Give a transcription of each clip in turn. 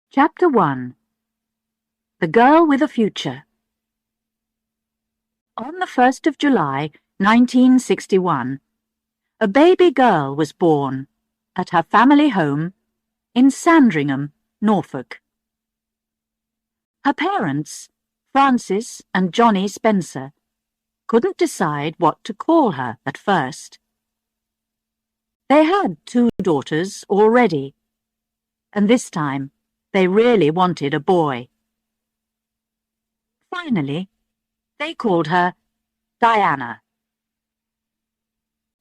Chapter 1. The Girl with a Future. On the 1st of July, 1961, a baby girl was born at her family home in Sandringham, Norfolk. Her parents, Francis and Johnny Spencer, couldn't decide what to call her at first. They had 2 daughters already, and this time they really wanted a boy. Finally, they called her Diana.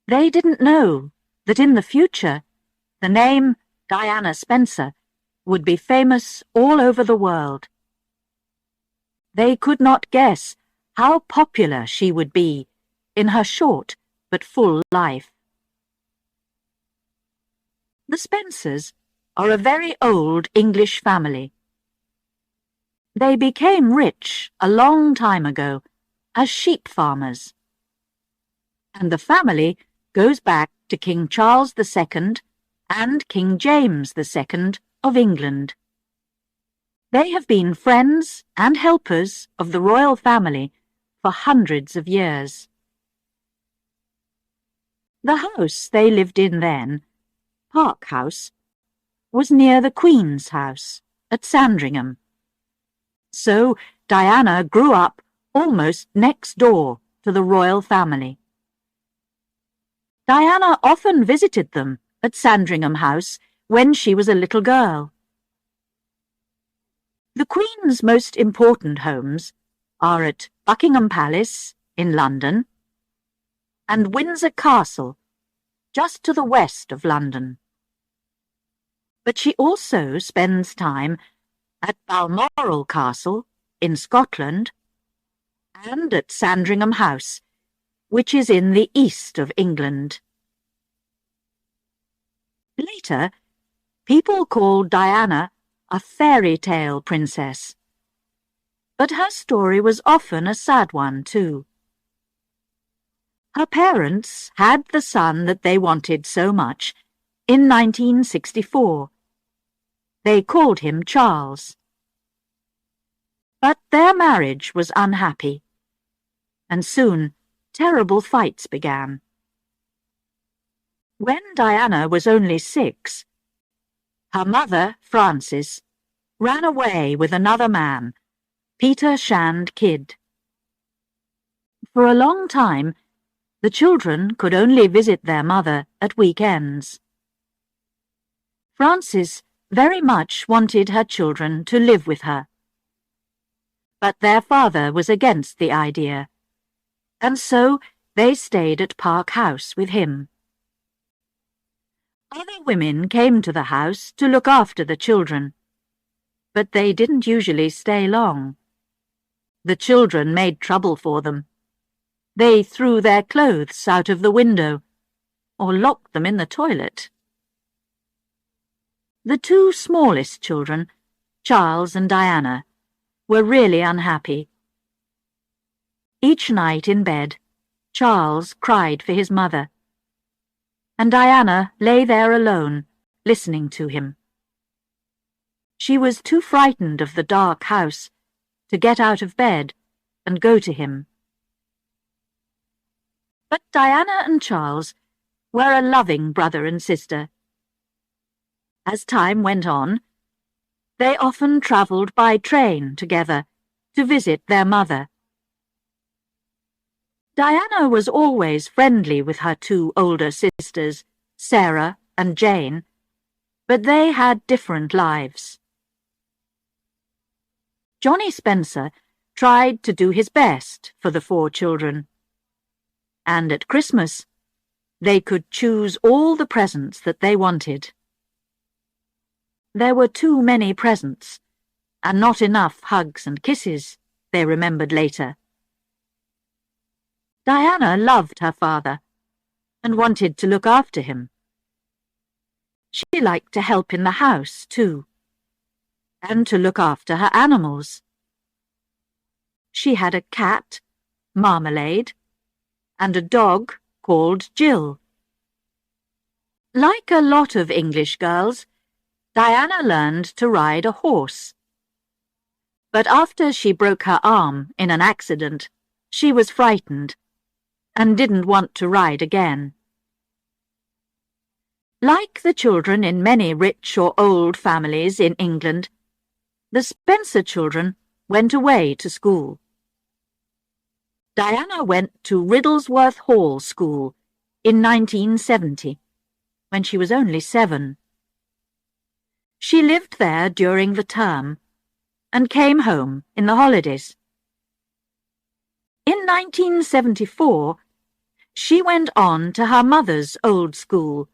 They didn't know that in the future, the name Diana Spencer would be famous all over the world. They could not guess how popular she would be in her short but full life. The Spencers are a very old English family. They became rich a long time ago as sheep farmers, and the family goes back to King Charles II and King James II of England. They have been friends and helpers of the royal family for hundreds of years. The house they lived in then, Park House, was near the Queen's house at Sandringham. So Diana grew up almost next door to the royal family. Diana often visited them at Sandringham House when she was a little girl. The Queen's most important homes are at Buckingham Palace in London and Windsor Castle, just to the west of London. But she also spends time at Balmoral Castle in Scotland and at Sandringham House, which is in the east of England. Later, people called Diana a fairy tale princess, but her story was often a sad one too. Her parents had the son that they wanted so much in 1964. They called him Charles. But their marriage was unhappy, and soon terrible fights began. When Diana was only 6, her mother, Frances, ran away with another man, Peter Shand Kidd. For a long time, the children could only visit their mother at weekends. Frances very much wanted her children to live with her, but their father was against the idea, and so they stayed at Park House with him. Other women came to the house to look after the children, but they didn't usually stay long. The children made trouble for them. They threw their clothes out of the window or locked them in the toilet. The 2 smallest children, Charles and Diana, were really unhappy. Each night in bed, Charles cried for his mother, and Diana lay there alone, listening to him. She was too frightened of the dark house to get out of bed and go to him. But Diana and Charles were a loving brother and sister. As time went on, they often travelled by train together to visit their mother. Diana was always friendly with her 2 older sisters, Sarah and Jane, but they had different lives. Johnny Spencer tried to do his best for the 4 children, and at Christmas they could choose all the presents that they wanted. There were too many presents, and not enough hugs and kisses, they remembered later. Diana loved her father and wanted to look after him. She liked to help in the house, too, and to look after her animals. She had a cat, Marmalade, and a dog called Jill. Like a lot of English girls, Diana learned to ride a horse. But after she broke her arm in an accident, she was frightened and didn't want to ride again. Like the children in many rich or old families in England, the Spencer children went away to school. Diana went to Riddlesworth Hall School in 1970, when she was only 7. She lived there during the term and came home in the holidays. In 1974, she went on to her mother's old school,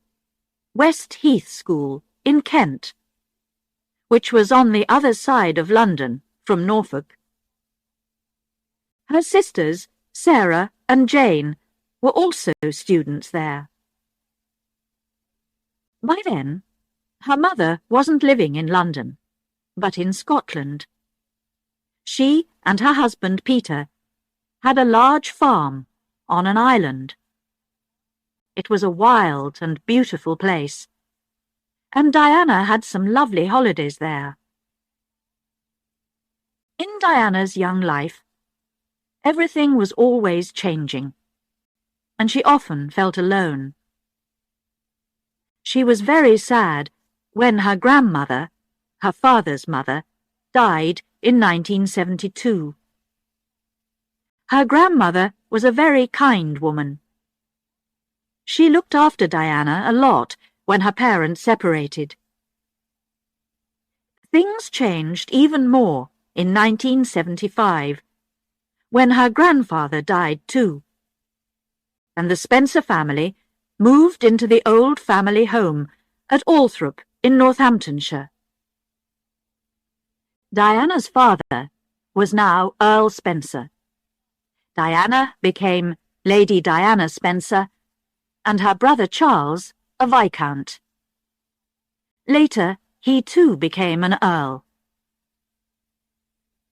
West Heath School in Kent, which was on the other side of London from Norfolk. Her sisters, Sarah and Jane, were also students there. By then, her mother wasn't living in London, but in Scotland. She and her husband Peter had a large farm on an island. It was a wild and beautiful place, and Diana had some lovely holidays there. In Diana's young life, everything was always changing, and she often felt alone. She was very sad when her grandmother, her father's mother, died in 1972. Her grandmother was a very kind woman. She looked after Diana a lot when her parents separated. Things changed even more in 1975, when her grandfather died too, and the Spencer family moved into the old family home at Althorp in Northamptonshire. Diana's father was now Earl Spencer. Diana became Lady Diana Spencer, and her brother Charles a Viscount. Later, he too became an Earl.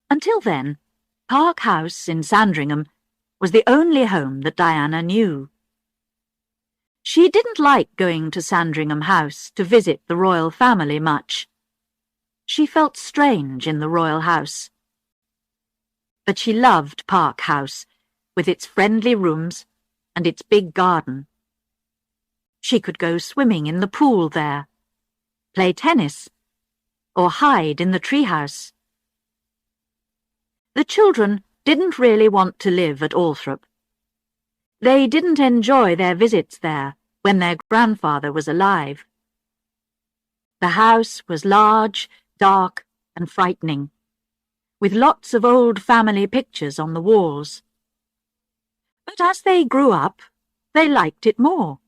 Until then, Park House in Sandringham was the only home that Diana knew. She didn't like going to Sandringham House to visit the royal family much. She felt strange in the royal house. But she loved Park House, with its friendly rooms and its big garden. She could go swimming in the pool there, play tennis, or hide in the treehouse. The children didn't really want to live at Althorp. They didn't enjoy their visits there when their grandfather was alive. The house was large, dark, and frightening, with lots of old family pictures on the walls. But as they grew up, they liked it more.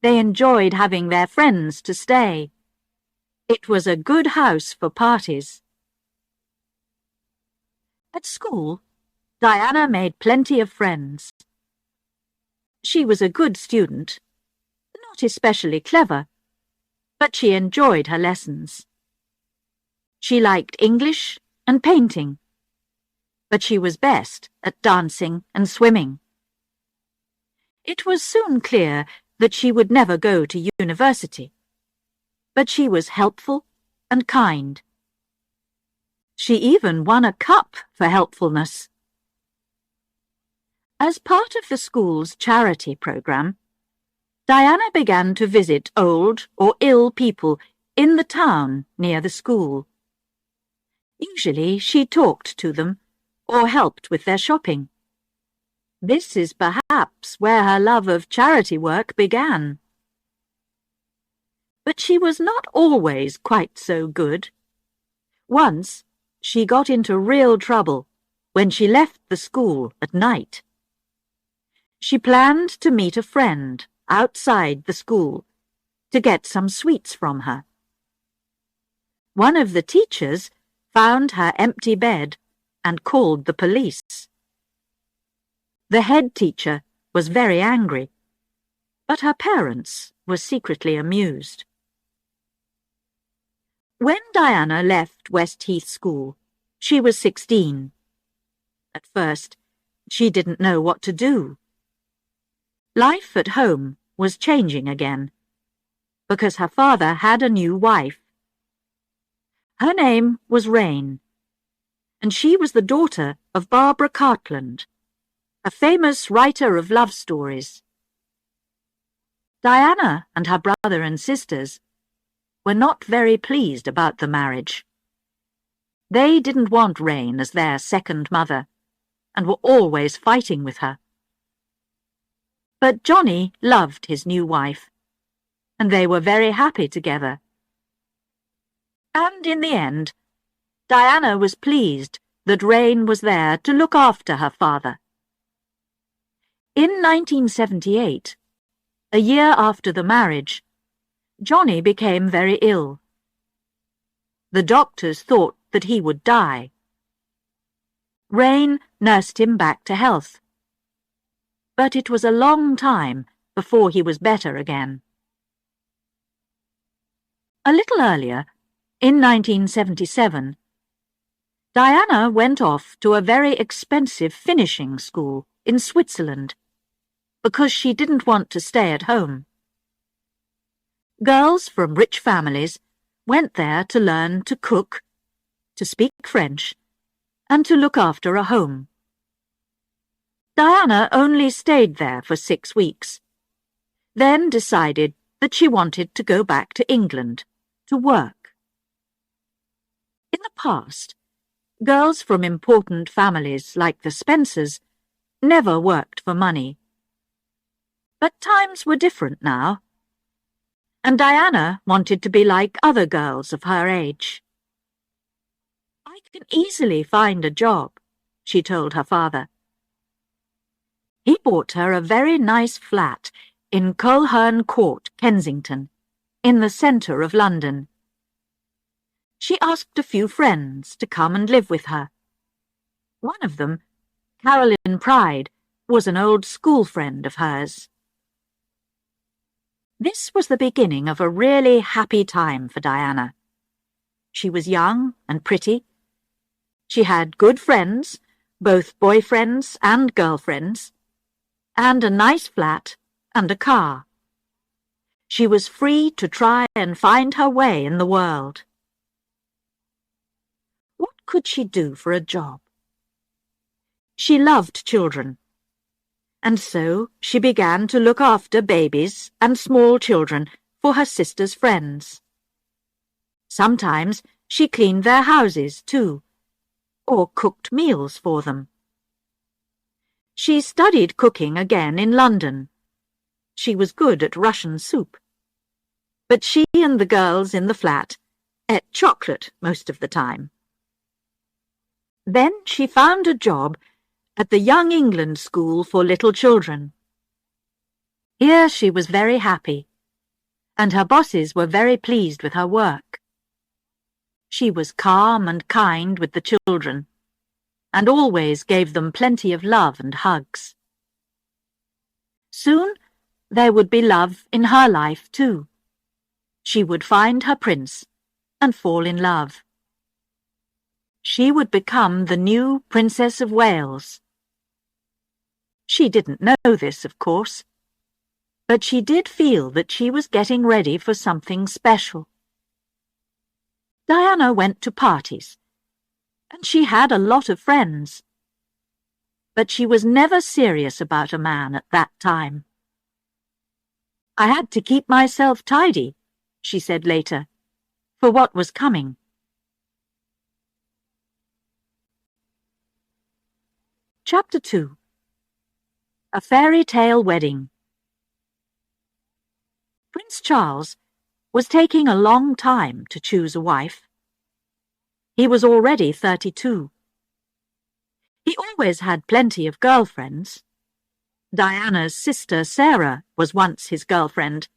They enjoyed having their friends to stay. It was a good house for parties. At school, Diana made plenty of friends. She was a good student, not especially clever, but she enjoyed her lessons. She liked English and painting, but she was best at dancing and swimming. It was soon clear that she would never go to university, but she was helpful and kind. She even won a cup for helpfulness. As part of the school's charity program, Diana began to visit old or ill people in the town near the school. Usually she talked to them or helped with their shopping. This is perhaps where her love of charity work began. But she was not always quite so good. Once, she got into real trouble when she left the school at night. She planned to meet a friend outside the school to get some sweets from her. One of the teachers found her empty bed and called the police. The head teacher was very angry, but her parents were secretly amused. When Diana left West Heath School, she was 16. At first, she didn't know what to do. Life at home was changing again, because her father had a new wife. Her name was Rain, and she was the daughter of Barbara Cartland, a famous writer of love stories. Diana and her brother and sisters were not very pleased about the marriage. They didn't want Rain as their second mother, and were always fighting with her. But Johnny loved his new wife, and they were very happy together. And in the end, Diana was pleased that Rain was there to look after her father. In 1978, a year after the marriage, Johnny became very ill. The doctors thought that he would die. Rain nursed him back to health, but it was a long time before he was better again. A little earlier, in 1977, Diana went off to a very expensive finishing school in Switzerland because she didn't want to stay at home. Girls from rich families went there to learn to cook, to speak French, and to look after a home. Diana only stayed there for 6 weeks, then decided that she wanted to go back to England to work. In the past, girls from important families like the Spencers never worked for money. But times were different now, and Diana wanted to be like other girls of her age. "I can easily find a job," she told her father. He bought her a very nice flat in Coleherne Court, Kensington, in the centre of London. She asked a few friends to come and live with her. One of them, Caroline Pride, was an old school friend of hers. This was the beginning of a really happy time for Diana. She was young and pretty. She had good friends, both boyfriends and girlfriends, and a nice flat and a car. She was free to try and find her way in the world. What could she do for a job? She loved children, and so she began to look after babies and small children for her sister's friends. Sometimes she cleaned their houses too, or cooked meals for them. She studied cooking again in London. She was good at Russian soup. But she and the girls in the flat ate chocolate most of the time. Then she found a job at the Young England School for Little Children. Here she was very happy, and her bosses were very pleased with her work. She was calm and kind with the children, and always gave them plenty of love and hugs. Soon there would be love in her life too. She would find her prince and fall in love. She would become the new Princess of Wales. She didn't know this, of course, but she did feel that she was getting ready for something special. Diana went to parties, and she had a lot of friends. But she was never serious about a man at that time. "I had to keep myself tidy," she said later, for what was coming. Chapter 2. A Fairy Tale Wedding. Prince Charles was taking a long time to choose a wife. He was already 32. He always had plenty of girlfriends. Diana's sister Sarah was once his girlfriend.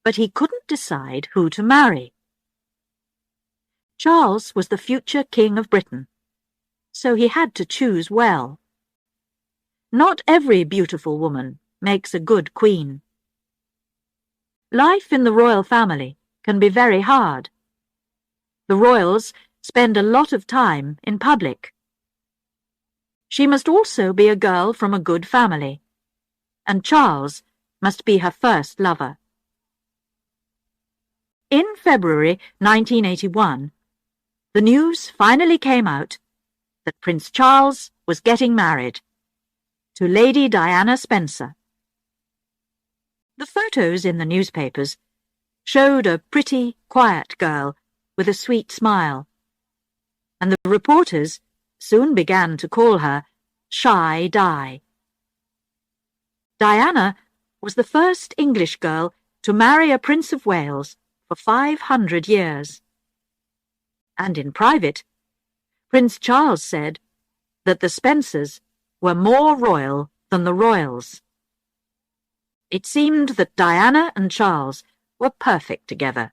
But he couldn't decide who to marry. Charles was the future King of Britain, so he had to choose well. Not every beautiful woman makes a good queen. Life in the royal family can be very hard. The royals spend a lot of time in public. She must also be a girl from a good family, and Charles must be her first lover. In February 1981, the news finally came out that Prince Charles was getting married to Lady Diana Spencer. The photos in the newspapers showed a pretty, quiet girl with a sweet smile, and the reporters soon began to call her Shy Di. Diana was the first English girl to marry a Prince of Wales for 500 years. And in private, Prince Charles said that the Spencers were more royal than the royals. It seemed that Diana and Charles were perfect together.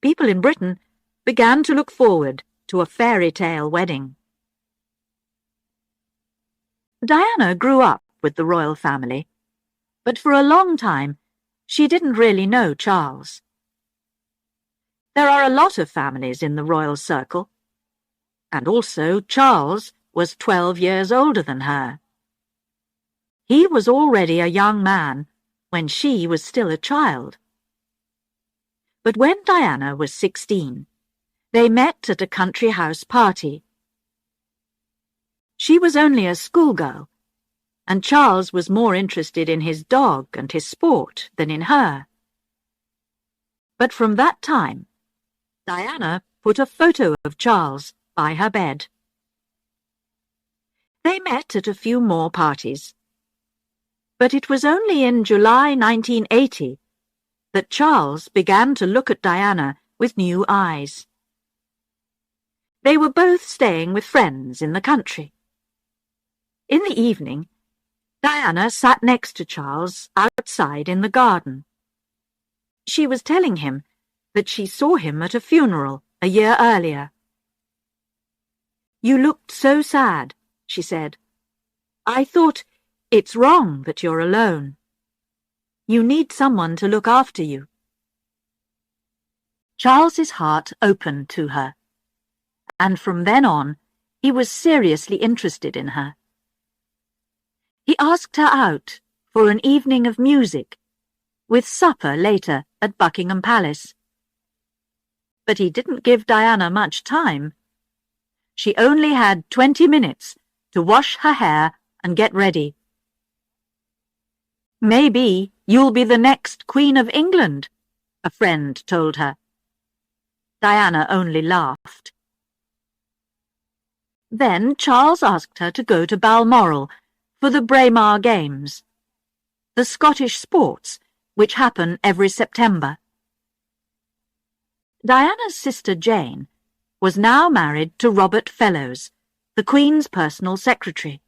People in Britain began to look forward to a fairy tale wedding. Diana grew up with the royal family, but for a long time she didn't really know Charles. There are a lot of families in the royal circle, and also Charles was 12 years older than her. He was already a young man when she was still a child. But when Diana was 16, they met at a country house party. She was only a schoolgirl, and Charles was more interested in his dog and his sport than in her. But from that time, Diana put a photo of Charles by her bed. They met at a few more parties, but it was only in July 1980 that Charles began to look at Diana with new eyes. They were both staying with friends in the country. In the evening, Diana sat next to Charles outside in the garden. She was telling him that she saw him at a funeral a year earlier. "You looked so sad," she said. "I thought, it's wrong that you're alone. You need someone to look after you." Charles's heart opened to her, and from then on he was seriously interested in her. He asked her out for an evening of music, with supper later at Buckingham Palace. But he didn't give Diana much time. She only had 20 minutes to wash her hair and get ready. "Maybe you'll be the next Queen of England," a friend told her. Diana only laughed. Then Charles asked her to go to Balmoral for the Braemar Games, the Scottish sports which happen every September. Diana's sister Jane was now married to Robert Fellows, the Queen's personal secretary.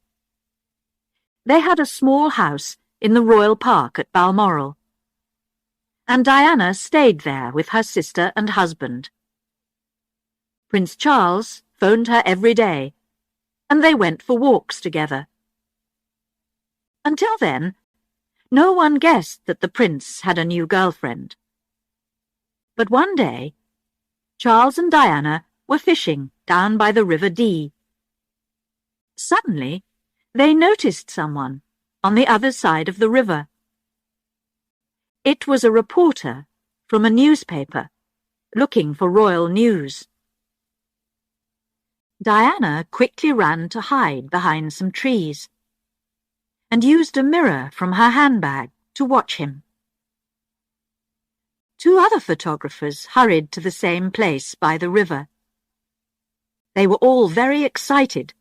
They had a small house in the Royal Park at Balmoral, and Diana stayed there with her sister and husband. Prince Charles phoned her every day, and they went for walks together. Until then, no one guessed that the prince had a new girlfriend. But one day, Charles and Diana were fishing down by the River Dee. Suddenly, they noticed someone on the other side of the river. It was a reporter from a newspaper looking for royal news. Diana quickly ran to hide behind some trees and used a mirror from her handbag to watch him. Two other photographers hurried to the same place by the river. They were all very excited,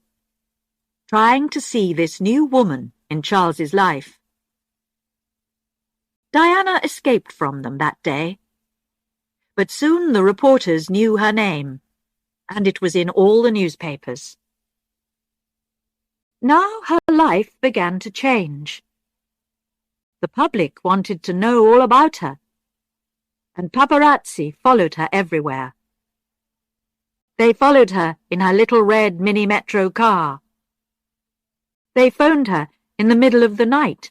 trying to see this new woman in Charles's life. Diana escaped from them that day, but soon the reporters knew her name, and it was in all the newspapers. Now her life began to change. The public wanted to know all about her, and paparazzi followed her everywhere. They followed her in her little red mini-metro car. They phoned her in the middle of the night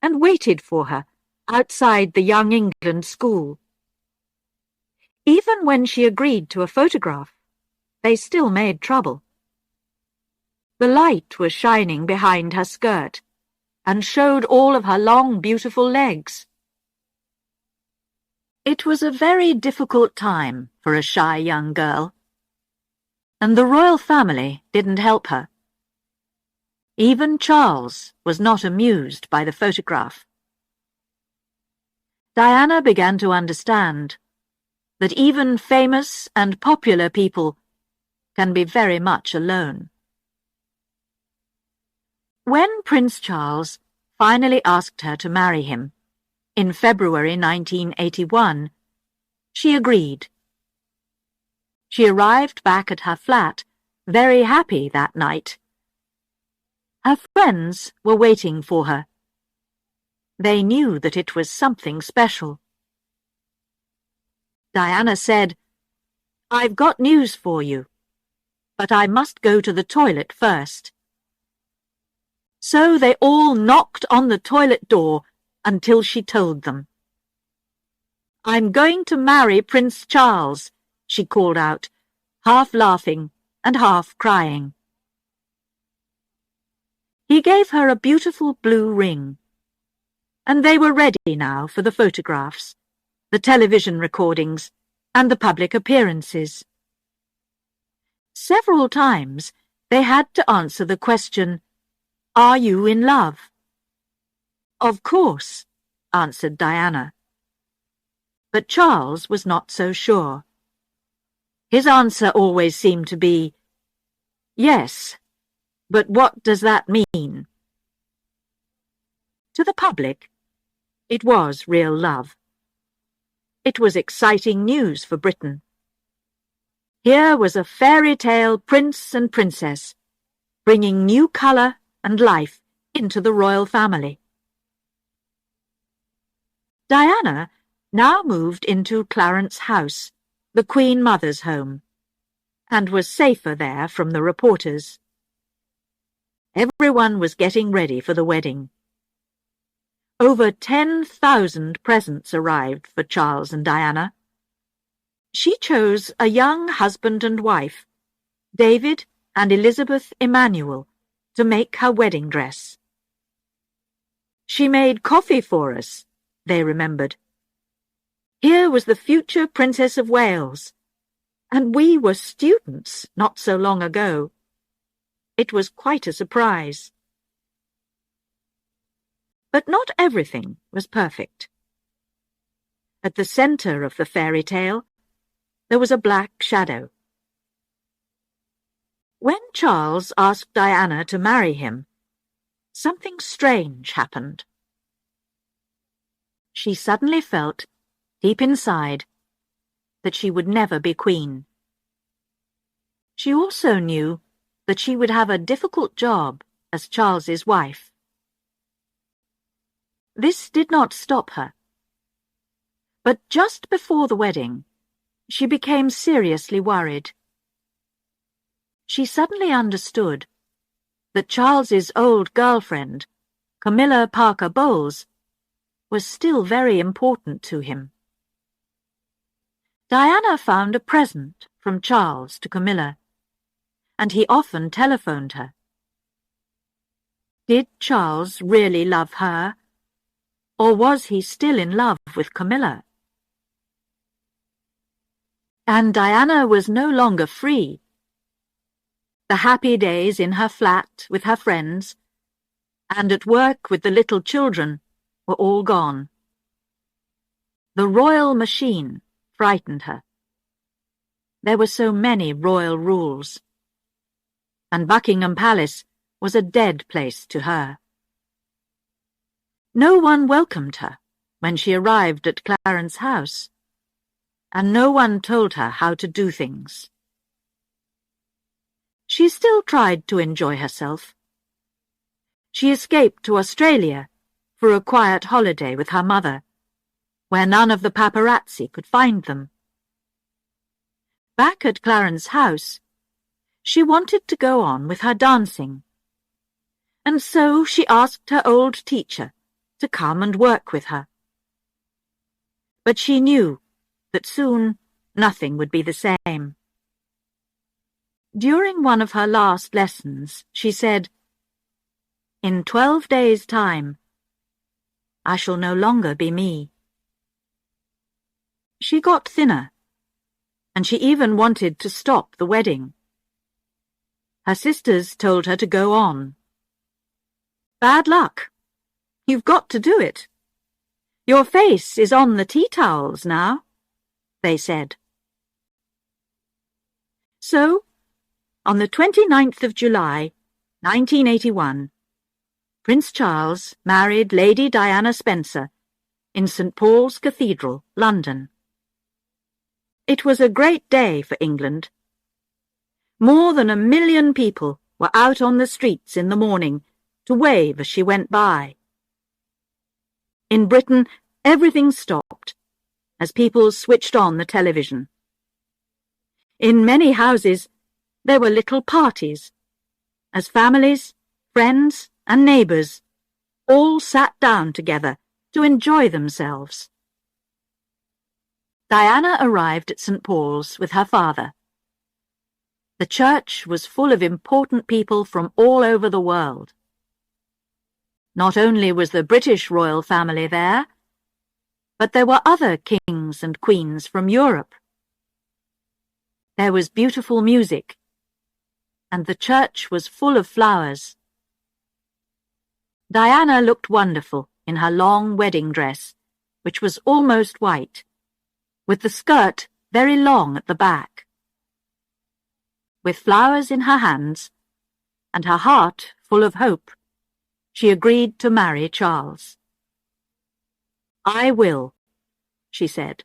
and waited for her outside the Young England school. Even when she agreed to a photograph, they still made trouble. The light was shining behind her skirt and showed all of her long, beautiful legs. It was a very difficult time for a shy young girl, and the royal family didn't help her. Even Charles was not amused by the photograph. Diana began to understand that even famous and popular people can be very much alone. When Prince Charles finally asked her to marry him in February 1981, she agreed. She arrived back at her flat, very happy that night. Her friends were waiting for her. They knew that it was something special. Diana said, "I've got news for you, but I must go to the toilet first." So they all knocked on the toilet door until she told them. "I'm going to marry Prince Charles," she called out, half laughing and half crying. He gave her a beautiful blue ring, and they were ready now for the photographs, the television recordings, and the public appearances. Several times they had to answer the question, "Are you in love?" "Of course," answered Diana. But Charles was not so sure. His answer always seemed to be, "Yes, but what does that mean?" To the public, it was real love. It was exciting news for Britain. Here was a fairy tale prince and princess, bringing new colour and life into the royal family. Diana now moved into Clarence House, the Queen Mother's home, and was safer there from the reporters. Everyone was getting ready for the wedding. Over 10,000 presents arrived for Charles and Diana. She chose a young husband and wife, David and Elizabeth Emmanuel, to make her wedding dress. "She made coffee for us," they remembered. Here was the future Princess of Wales, and we were students not so long ago. It was quite a surprise. But not everything was perfect. At the centre of the fairy tale, there was a black shadow. When Charles asked Diana to marry him, something strange happened. She suddenly felt, deep inside, that she would never be queen. She also knew that she would have a difficult job as Charles's wife. This did not stop her. But just before the wedding, she became seriously worried. She suddenly understood that Charles's old girlfriend, Camilla Parker Bowles, was still very important to him. Diana found a present from Charles to Camilla, and he often telephoned her. Did Charles really love her, or was he still in love with Camilla? And Diana was no longer free. The happy days in her flat with her friends, and at work with the little children, were all gone. The royal machine frightened her. There were so many royal rules, and Buckingham Palace was a dead place to her. No one welcomed her when she arrived at Clarence House, and no one told her how to do things. She still tried to enjoy herself. She escaped to Australia for a quiet holiday with her mother, where none of the paparazzi could find them. Back at Clarence House, she wanted to go on with her dancing, and so she asked her old teacher to come and work with her. But she knew that soon nothing would be the same. During one of her last lessons, she said, "In 12 days' time, I shall no longer be me." She got thinner, and she even wanted to stop the wedding. Her sisters told her to go on. Bad luck. You've got to do it. Your face is on the tea towels now, they said. So, on the 29th of July, 1981, Prince Charles married Lady Diana Spencer in St. Paul's Cathedral, London. It was a great day for England. More than 1 million people were out on the streets in the morning to wave as she went by. In Britain, everything stopped as people switched on the television. In many houses, there were little parties, as families, friends, and neighbours all sat down together to enjoy themselves. Diana arrived at St. Paul's with her father. The church was full of important people from all over the world. Not only was the British royal family there, but there were other kings and queens from Europe. There was beautiful music, and the church was full of flowers. Diana looked wonderful in her long wedding dress, which was almost white, with the skirt very long at the back. With flowers in her hands, and her heart full of hope, she agreed to marry Charles. "I will," she said.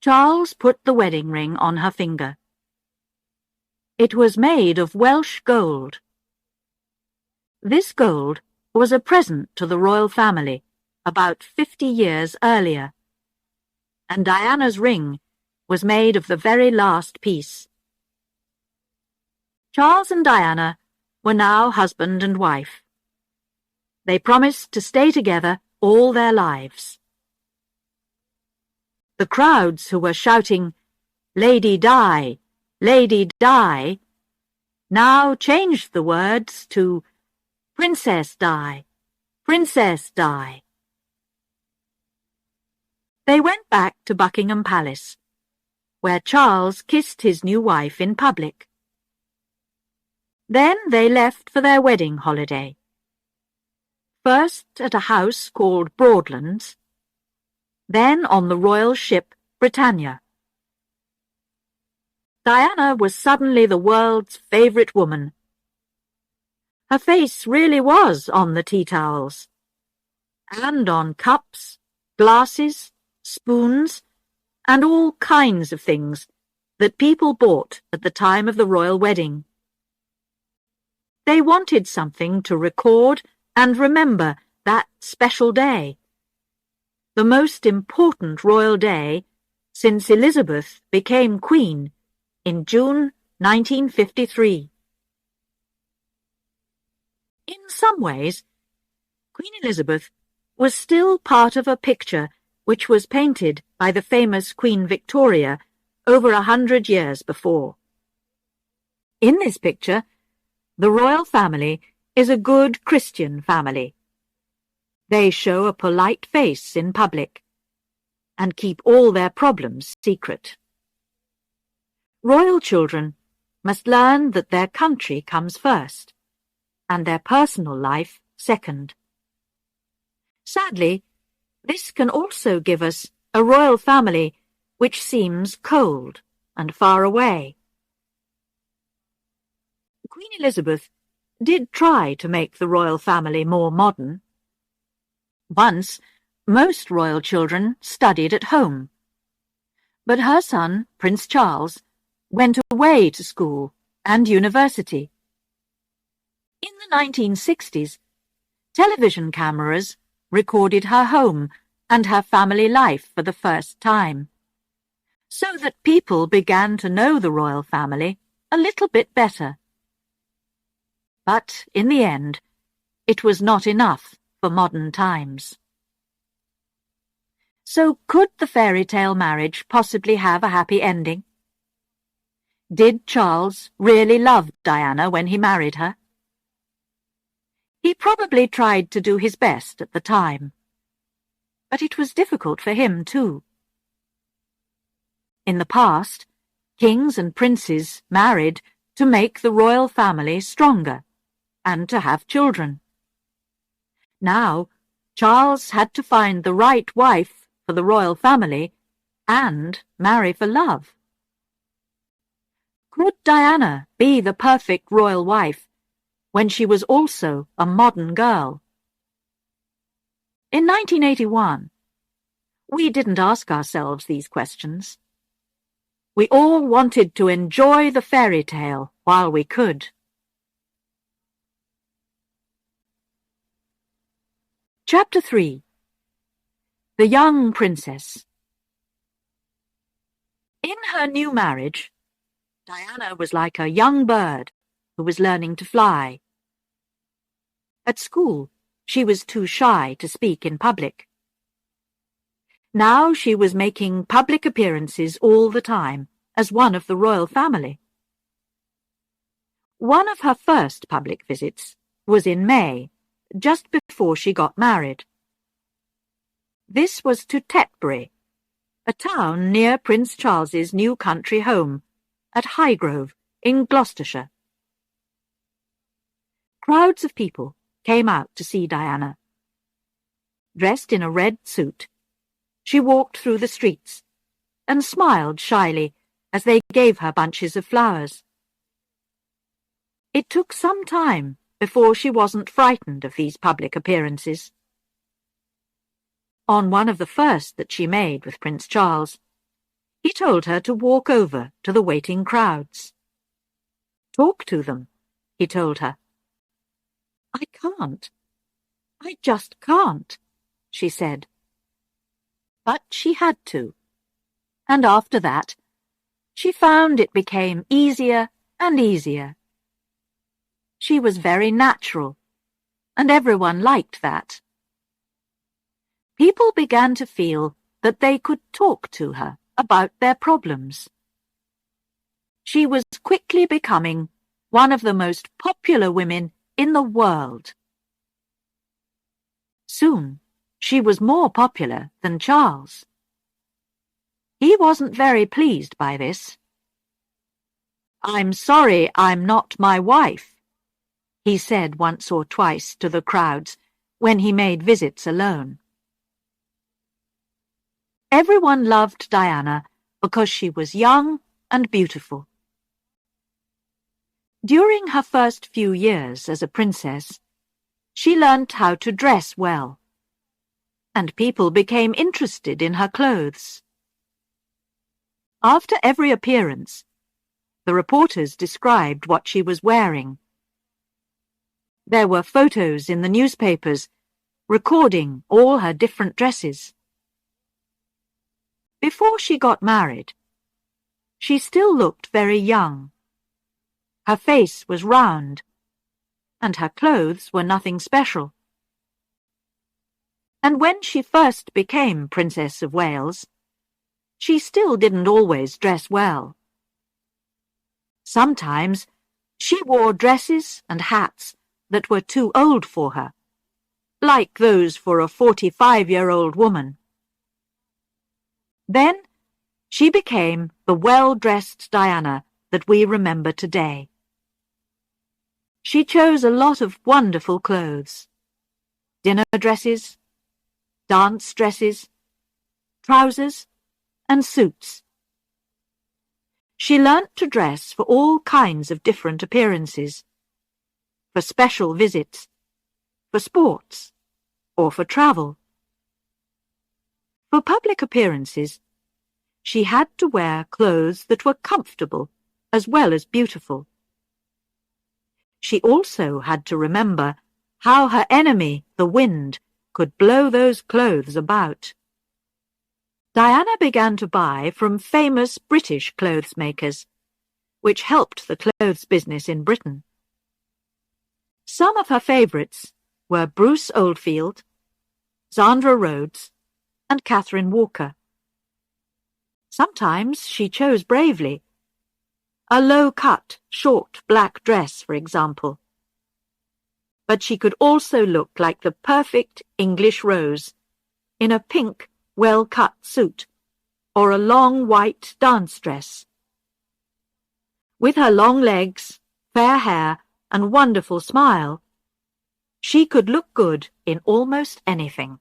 Charles put the wedding ring on her finger. It was made of Welsh gold. This gold was a present to the royal family about 50 years earlier, and Diana's ring was made of the very last piece. Charles and Diana were now husband and wife. They promised to stay together all their lives. The crowds who were shouting, "Lady Di, Lady Di," now changed the words to "Princess Di, Princess Di." They went back to Buckingham Palace, where Charles kissed his new wife in public. Then they left for their wedding holiday. First at a house called Broadlands, then on the royal ship Britannia. Diana was suddenly the world's favourite woman. Her face really was on the tea towels, and on cups, glasses, spoons, and all kinds of things that people bought at the time of the royal wedding. They wanted something to record and remember that special day, the most important royal day since Elizabeth became Queen in June 1953. In some ways, Queen Elizabeth was still part of a picture which was painted by the famous Queen Victoria over 100 years before. In this picture, the royal family is a good Christian family. They show a polite face in public and keep all their problems secret. Royal children must learn that their country comes first and their personal life second. Sadly, this can also give us a royal family which seems cold and far away. Queen Elizabeth did try to make the royal family more modern. Once, most royal children studied at home, but her son, Prince Charles, went away to school and university. In the 1960s, television cameras recorded her home and her family life for the first time, so that people began to know the royal family a little bit better. But in the end, it was not enough for modern times. So could the fairy tale marriage possibly have a happy ending? Did Charles really love Diana when he married her? He probably tried to do his best at the time, but it was difficult for him too. In the past, kings and princes married to make the royal family stronger and to have children. Now, Charles had to find the right wife for the royal family and marry for love. Could Diana be the perfect royal wife when she was also a modern girl? In 1981, we didn't ask ourselves these questions. We all wanted to enjoy the fairy tale while we could. Chapter 3. The Young Princess. In her new marriage, Diana was like a young bird who was learning to fly. At school, she was too shy to speak in public. Now she was making public appearances all the time as one of the royal family. One of her first public visits was in May, just before she got married. This was to Tetbury, a town near Prince Charles's new country home at Highgrove in Gloucestershire. Crowds of people came out to see Diana. Dressed in a red suit, she walked through the streets and smiled shyly as they gave her bunches of flowers. It took some time before she wasn't frightened of these public appearances. On one of the first that she made with Prince Charles, he told her to walk over to the waiting crowds. Talk to them, he told her. I can't. I just can't, she said. But she had to. And after that, she found it became easier and easier. She was very natural, and everyone liked that. People began to feel that they could talk to her about their problems. She was quickly becoming one of the most popular women in the world. Soon, she was more popular than Charles. He wasn't very pleased by this. I'm sorry I'm not my wife, he said once or twice to the crowds when he made visits alone. Everyone loved Diana because she was young and beautiful. During her first few years as a princess, she learnt how to dress well, and people became interested in her clothes. After every appearance, the reporters described what she was wearing. There were photos in the newspapers recording all her different dresses. Before she got married, she still looked very young. Her face was round, and her clothes were nothing special. And when she first became Princess of Wales, she still didn't always dress well. Sometimes she wore dresses and hats that were too old for her, like those for a 45-year-old woman. Then she became the well-dressed Diana that we remember today. She chose a lot of wonderful clothes: dinner dresses, dance dresses, trousers, and suits. She learnt to dress for all kinds of different appearances, for special visits, for sports, or for travel. For public appearances, she had to wear clothes that were comfortable as well as beautiful. She also had to remember how her enemy, the wind, could blow those clothes about. Diana began to buy from famous British clothes makers, which helped the clothes business in Britain. Some of her favourites were Bruce Oldfield, Zandra Rhodes, and Catherine Walker. Sometimes she chose bravely. A low-cut, short black dress, for example. But she could also look like the perfect English rose in a pink, well-cut suit, or a long white dance dress. With her long legs, fair hair, and wonderful smile, she could look good in almost anything.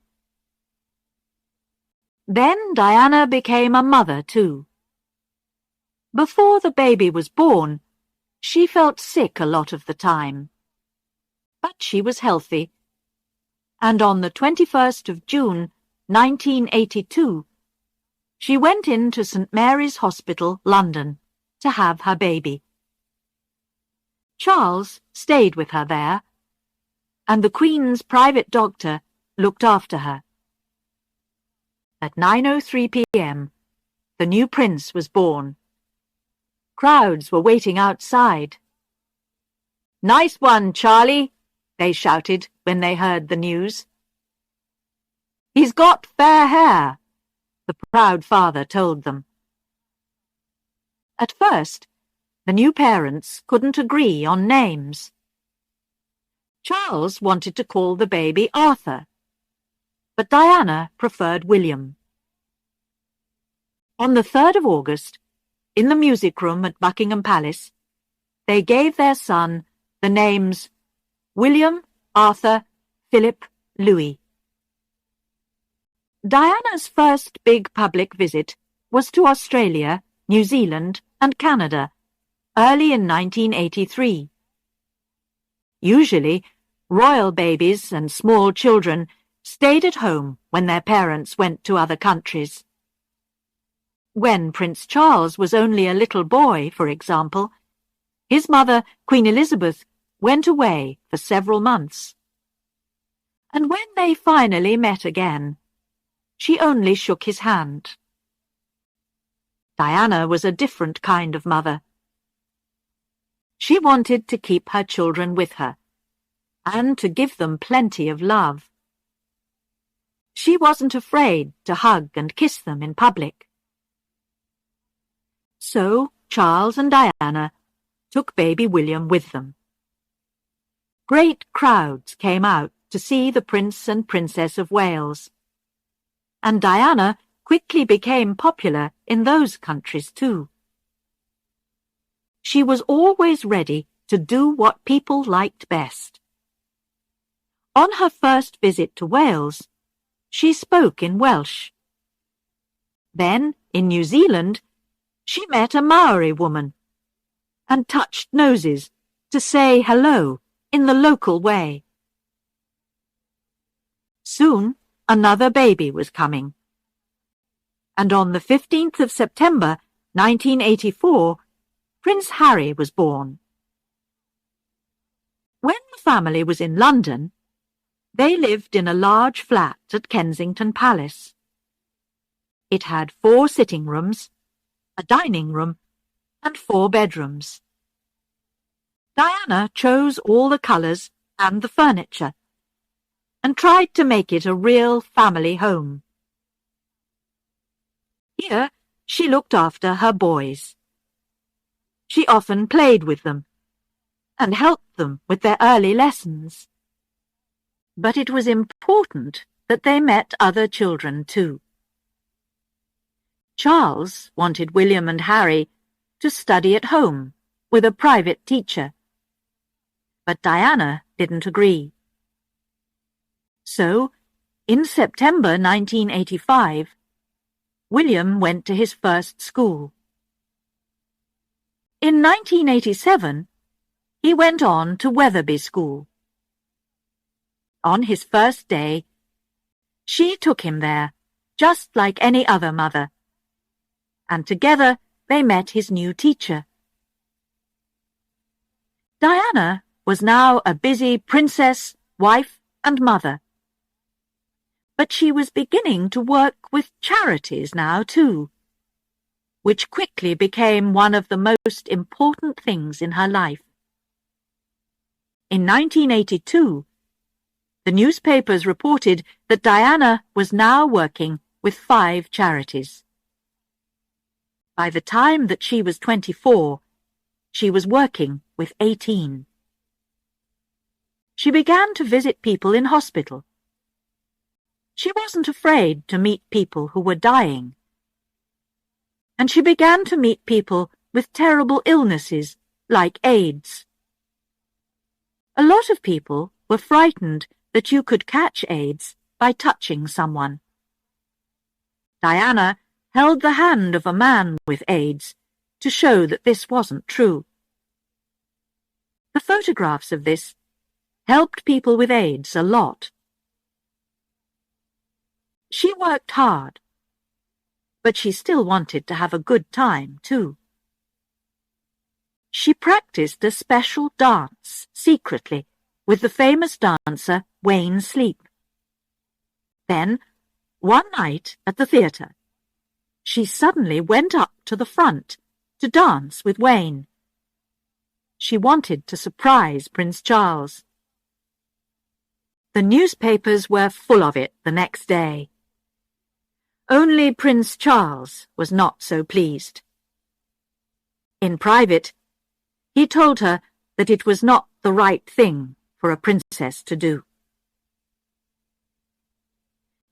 Then Diana became a mother too. Before the baby was born, she felt sick a lot of the time. But she was healthy, and on the 21st of June, 1982, she went into St. Mary's Hospital, London, to have her baby. Charles stayed with her there, and the Queen's private doctor looked after her. At 9:03 p.m., the new prince was born. Crowds were waiting outside. "Nice one, Charlie," they shouted when they heard the news. "He's got fair hair," the proud father told them. At first, the new parents couldn't agree on names. Charles wanted to call the baby Arthur, but Diana preferred William. On the 3rd of August, in the music room at Buckingham Palace, they gave their son the names William, Arthur, Philip, Louis. Diana's first big public visit was to Australia, New Zealand, and Canada, early in 1983. Usually, royal babies and small children stayed at home when their parents went to other countries. When Prince Charles was only a little boy, for example, his mother, Queen Elizabeth, went away for several months. And when they finally met again, she only shook his hand. Diana was a different kind of mother. She wanted to keep her children with her, and to give them plenty of love. She wasn't afraid to hug and kiss them in public. So Charles and Diana took baby William with them. Great crowds came out to see the Prince and Princess of Wales, and Diana quickly became popular in those countries too. She was always ready to do what people liked best. On her first visit to Wales, she spoke in Welsh. Then, in New Zealand, she met a Maori woman and touched noses to say hello in the local way. Soon, another baby was coming. And on the 15th of September, 1984, Prince Harry was born. When the family was in London, they lived in a large flat at Kensington Palace. It had 4 sitting rooms, a dining room, and 4 bedrooms. Diana chose all the colours and the furniture, and tried to make it a real family home. Here she looked after her boys. She often played with them, and helped them with their early lessons. But it was important that they met other children too. Charles wanted William and Harry to study at home with a private teacher, but Diana didn't agree. So, in September 1985, William went to his first school. In 1987, he went on to Wetherby School. On his first day, she took him there, just like any other mother, and together they met his new teacher. Diana was now a busy princess, wife, and mother. But she was beginning to work with charities now too, which quickly became one of the most important things in her life. In 1982, the newspapers reported that Diana was now working with 5 charities. By the time that she was 24, she was working with 18. She began to visit people in hospital. She wasn't afraid to meet people who were dying. and she began to meet people with terrible illnesses like AIDS. A lot of people were frightened that you could catch AIDS by touching someone. Diana held the hand of a man with AIDS to show that this wasn't true. The photographs of this helped people with AIDS a lot. She worked hard, but she still wanted to have a good time, too. She practiced a special dance secretly with the famous dancer Wayne Sleep. Then, one night at the theatre, she suddenly went up to the front to dance with Wayne. She wanted to surprise Prince Charles. The newspapers were full of it the next day. Only Prince Charles was not so pleased. In private, he told her that it was not the right thing for a princess to do.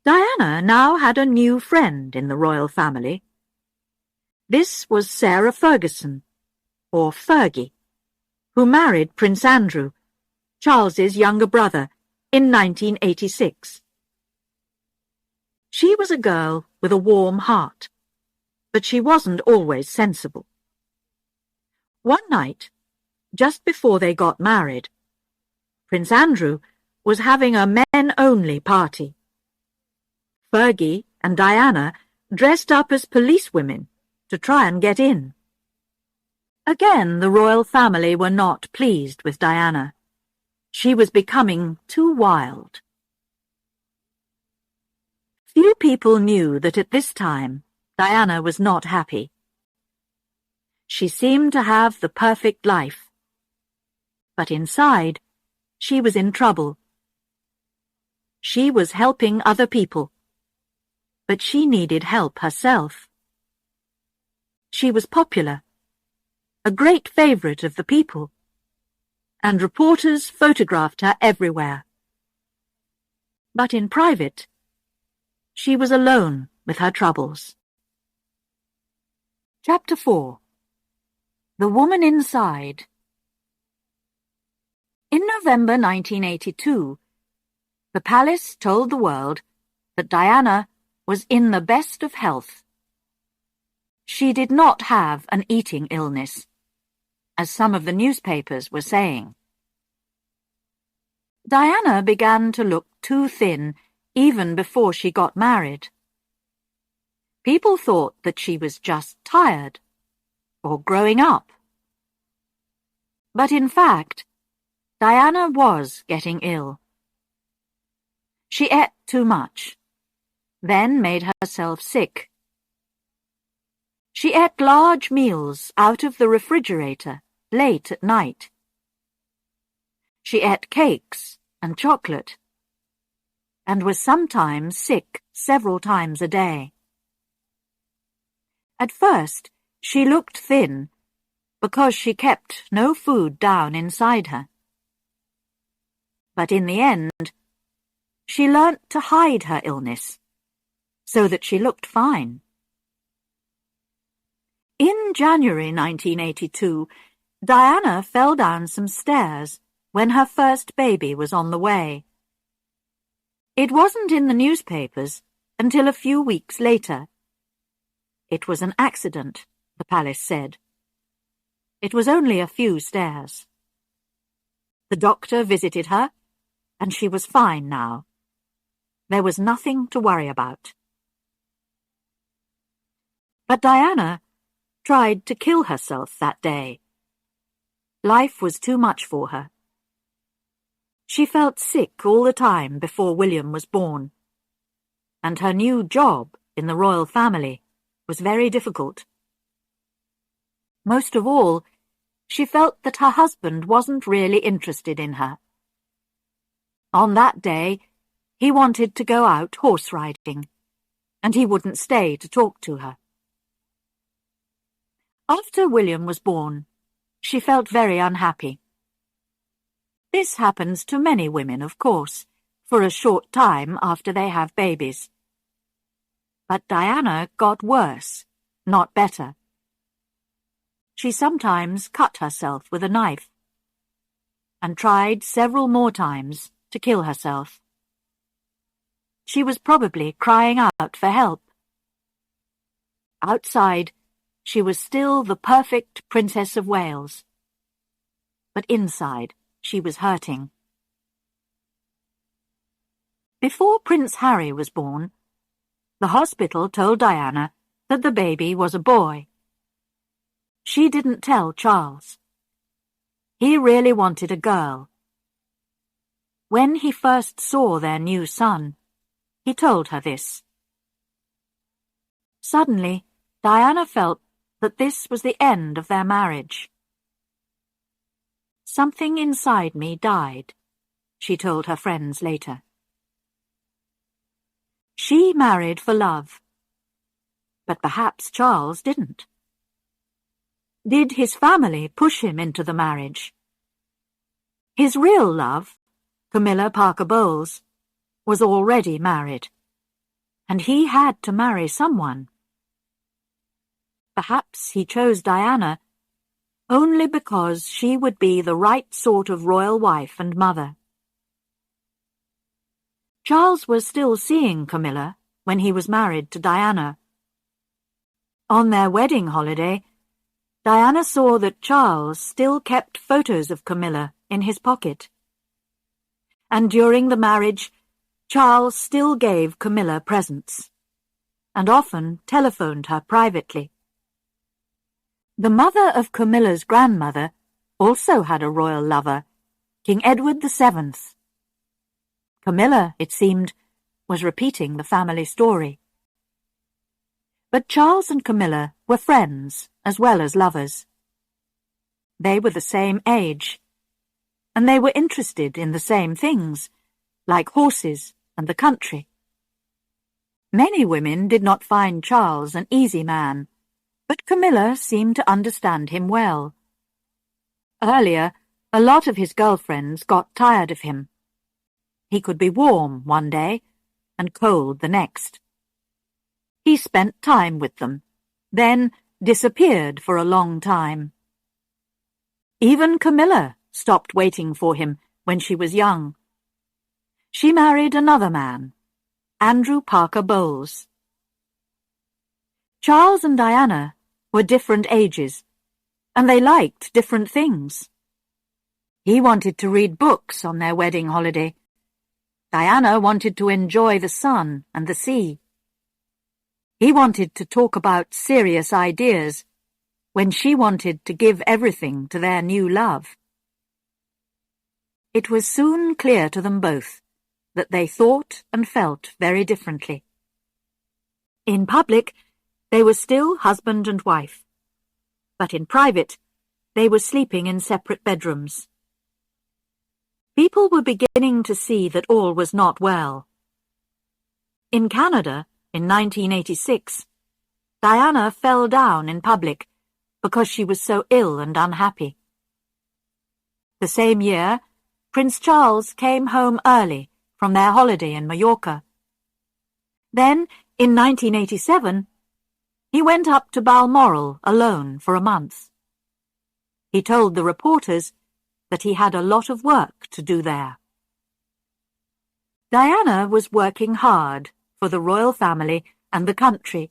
Diana now had a new friend in the royal family. This was Sarah Ferguson, or Fergie, who married Prince Andrew, Charles's younger brother, in 1986. She was a girl with a warm heart, but she wasn't always sensible. One night, just before they got married, Prince Andrew was having a men-only party. Fergie and Diana dressed up as policewomen to try and get in. Again, the royal family were not pleased with Diana. She was becoming too wild. Few people knew that at this time Diana was not happy. She seemed to have the perfect life, but inside she was in trouble. She was helping other people, but she needed help herself. She was popular, a great favorite of the people, and reporters photographed her everywhere. But in private, she was alone with her troubles. Chapter 4. The Woman Inside. In November 1982, the palace told the world that Diana was in the best of health. She did not have an eating illness, as some of the newspapers were saying. Diana began to look too thin even before she got married. People thought that she was just tired or growing up. But in fact, Diana was getting ill. She ate too much, then made herself sick. She ate large meals out of the refrigerator late at night. She ate cakes and chocolate, and was sometimes sick several times a day. At first, she looked thin because she kept no food down inside her. But in the end, she learnt to hide her illness so that she looked fine. In January 1982, Diana fell down some stairs when her first baby was on the way. It wasn't in the newspapers until a few weeks later. It was an accident, the palace said. It was only a few stairs. The doctor visited her, and she was fine now. There was nothing to worry about. But Diana tried to kill herself that day. Life was too much for her. She felt sick all the time before William was born, and her new job in the royal family was very difficult. Most of all, she felt that her husband wasn't really interested in her. On that day, he wanted to go out horse riding, and he wouldn't stay to talk to her. After William was born, she felt very unhappy. This happens to many women, of course, for a short time after they have babies. But Diana got worse not better. She sometimes cut herself with a knife, and tried several more times to kill herself. She was probably crying out for help. Outside, she was still the perfect Princess of Wales. But inside, she was hurting. Before Prince Harry was born, the hospital told Diana that the baby was a boy. She didn't tell Charles. He really wanted a girl. When he first saw their new son, he told her this. Suddenly, Diana felt that this was the end of their marriage. "Something inside me died," she told her friends later. She married for love, but perhaps Charles didn't. Did his family push him into the marriage? His real love, Camilla Parker Bowles, was already married, and he had to marry someone. Perhaps he chose Diana only because she would be the right sort of royal wife and mother. Charles was still seeing Camilla when he was married to Diana. On their wedding holiday, Diana saw that Charles still kept photos of Camilla in his pocket. And during the marriage, Charles still gave Camilla presents, and often telephoned her privately. The mother of Camilla's grandmother also had a royal lover, King Edward VII. Camilla, it seemed, was repeating the family story. But Charles and Camilla were friends as well as lovers. They were the same age, and they were interested in the same things, like horses and the country. Many women did not find Charles an easy man, but Camilla seemed to understand him well. Earlier, a lot of his girlfriends got tired of him. He could be warm one day and cold the next. He spent time with them, then disappeared for a long time. Even Camilla stopped waiting for him when she was young. She married another man, Andrew Parker Bowles. Charles and Diana were different ages, and they liked different things. He wanted to read books on their wedding holiday. Diana wanted to enjoy the sun and the sea. He wanted to talk about serious ideas, when she wanted to give everything to their new love. It was soon clear to them both that they thought and felt very differently. In public, they were still husband and wife, but in private, they were sleeping in separate bedrooms. People were beginning to see that all was not well. In Canada, in 1986, Diana fell down in public because she was so ill and unhappy. The same year, Prince Charles came home early from their holiday in Mallorca. Then, in 1987, he went up to Balmoral alone for a month. He told the reporters that he had a lot of work to do there. Diana was working hard for the royal family and the country,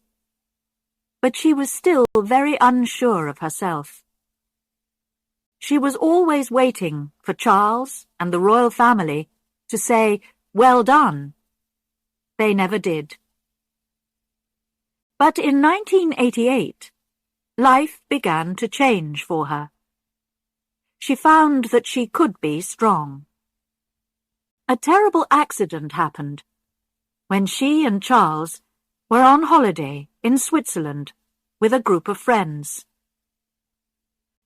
but she was still very unsure of herself. She was always waiting for Charles and the royal family to say, "Well done." They never did. But in 1988, life began to change for her. She found that she could be strong. A terrible accident happened when she and Charles were on holiday in Switzerland with a group of friends.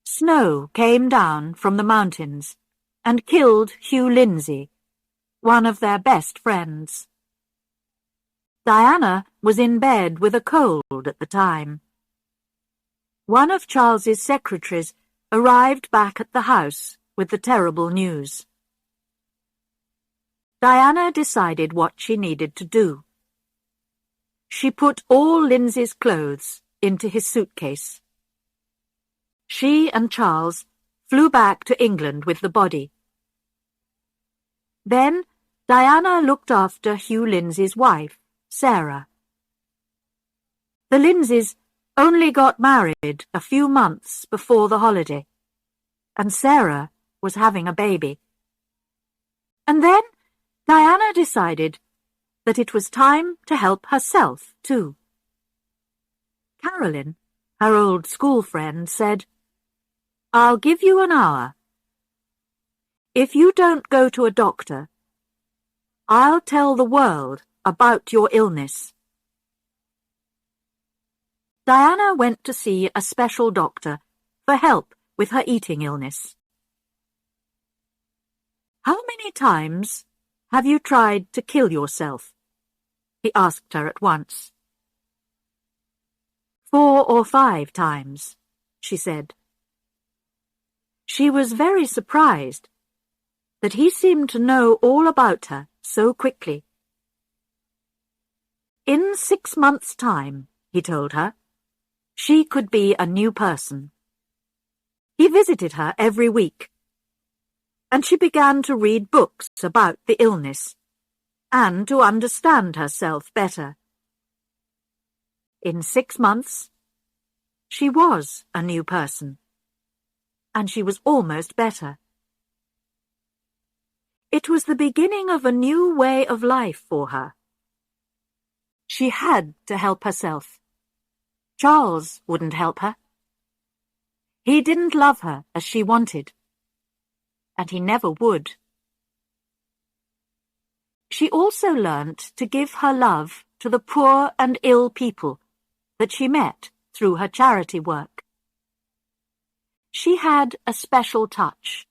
Snow came down from the mountains and killed Hugh Lindsay, one of their best friends. Diana was in bed with a cold at the time. One of Charles's secretaries arrived back at the house with the terrible news. Diana decided what she needed to do. She put all Lindsay's clothes into his suitcase. She and Charles flew back to England with the body. Then Diana looked after Hugh Lindsay's wife, Sarah. The Lindsays only got married a few months before the holiday, and Sarah was having a baby. And then Diana decided that it was time to help herself, too. Caroline, her old school friend, said, "I'll give you an hour. If you don't go to a doctor, I'll tell the world about your illness." Diana went to see a special doctor for help with her eating illness. "How many times have you tried to kill yourself?" he asked her at once. 4 or 5 times, she said. She was very surprised that he seemed to know all about her so quickly. In 6 months' time, he told her, she could be a new person. He visited her every week, and she began to read books about the illness and to understand herself better. In 6 months, she was a new person, and she was almost better. It was the beginning of a new way of life for her. She had to help herself. Charles wouldn't help her. He didn't love her as she wanted, and he never would. She also learnt to give her love to the poor and ill people that she met through her charity work. She had a special touch.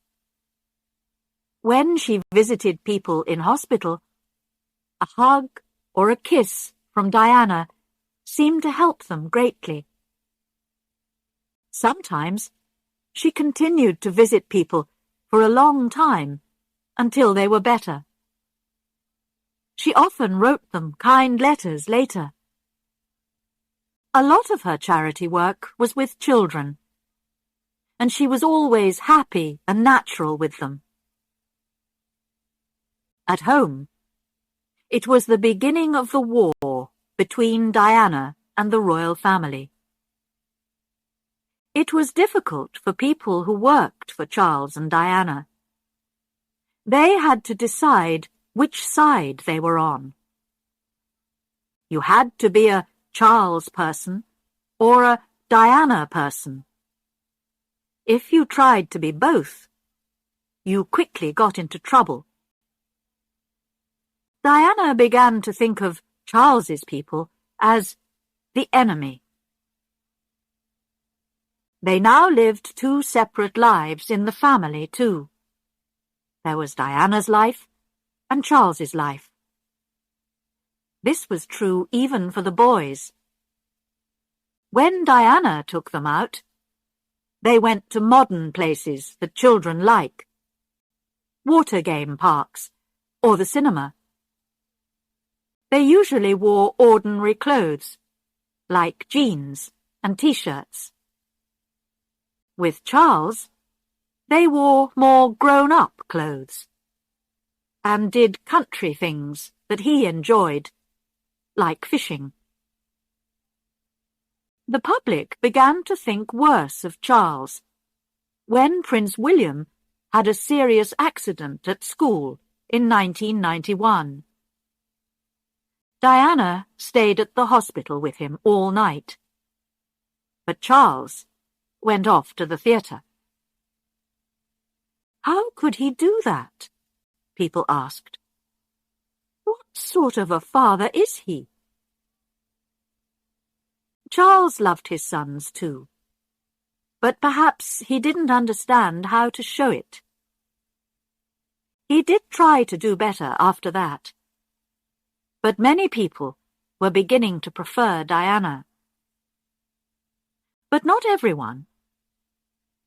When she visited people in hospital, a hug or a kiss from Diana seemed to help them greatly. Sometimes she continued to visit people for a long time until they were better. She often wrote them kind letters later. A lot of her charity work was with children, and she was always happy and natural with them. At home, it was the beginning of the war between Diana and the royal family. It was difficult for people who worked for Charles and Diana. They had to decide which side they were on. You had to be a Charles person or a Diana person. If you tried to be both, you quickly got into trouble. Diana began to think of Charles's people as the enemy. They now lived 2 separate lives in the family, too. There was Diana's life and Charles's life. This was true even for the boys. When Diana took them out, they went to modern places that children like, water game parks, or the cinema. They usually wore ordinary clothes, like jeans and t-shirts. With Charles, they wore more grown-up clothes and did country things that he enjoyed, like fishing. The public began to think worse of Charles when Prince William had a serious accident at school in 1991. Diana stayed at the hospital with him all night, but Charles went off to the theatre. How could he do that? People asked. What sort of a father is he? Charles loved his sons too, but perhaps he didn't understand how to show it. He did try to do better after that, but many people were beginning to prefer Diana. But not everyone.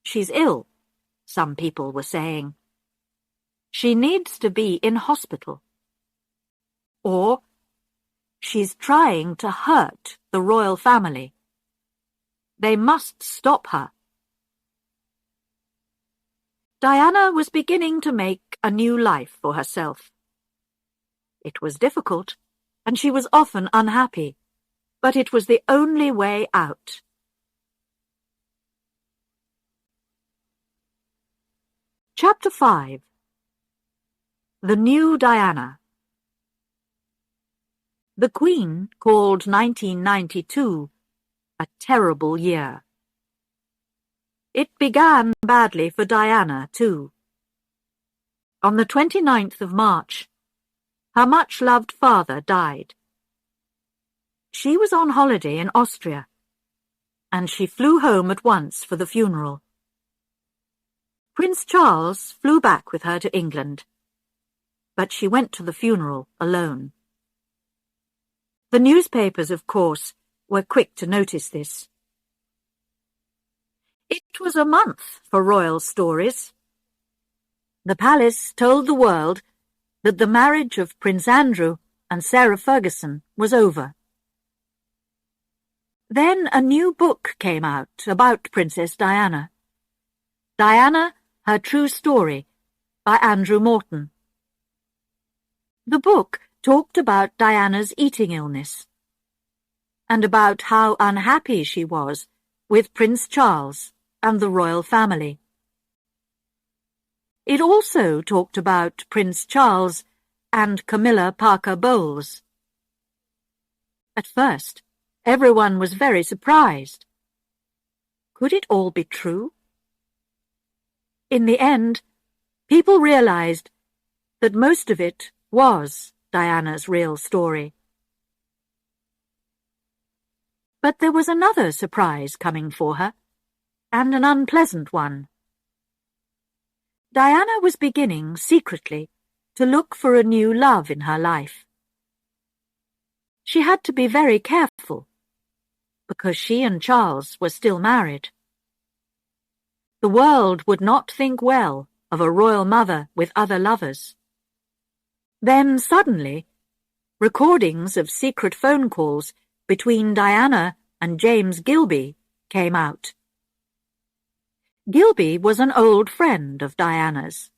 She's ill, some people were saying. She needs to be in hospital. Or, she's trying to hurt the royal family. They must stop her. Diana was beginning to make a new life for herself. It was difficult, and she was often unhappy, but it was the only way out. Chapter 5. The New Diana. The Queen called 1992 a terrible year. It began badly for Diana, too. On the 29th of March, her much-loved father died. She was on holiday in Austria, and she flew home at once for the funeral. Prince Charles flew back with her to England, but she went to the funeral alone. The newspapers, of course, were quick to notice this. It was a month for royal stories. The palace told the world that the marriage of Prince Andrew and Sarah Ferguson was over. Then a new book came out about Princess Diana. Diana, Her True Story, by Andrew Morton. The book talked about Diana's eating illness, and about how unhappy she was with Prince Charles and the royal family. It also talked about Prince Charles and Camilla Parker Bowles. At first, everyone was very surprised. Could it all be true? In the end, people realized that most of it was Diana's real story. But there was another surprise coming for her, and an unpleasant one. Diana was beginning, secretly, to look for a new love in her life. She had to be very careful, because she and Charles were still married. The world would not think well of a royal mother with other lovers. Then suddenly, recordings of secret phone calls between Diana and James Gilby came out. Gilby was an old friend of Diana's.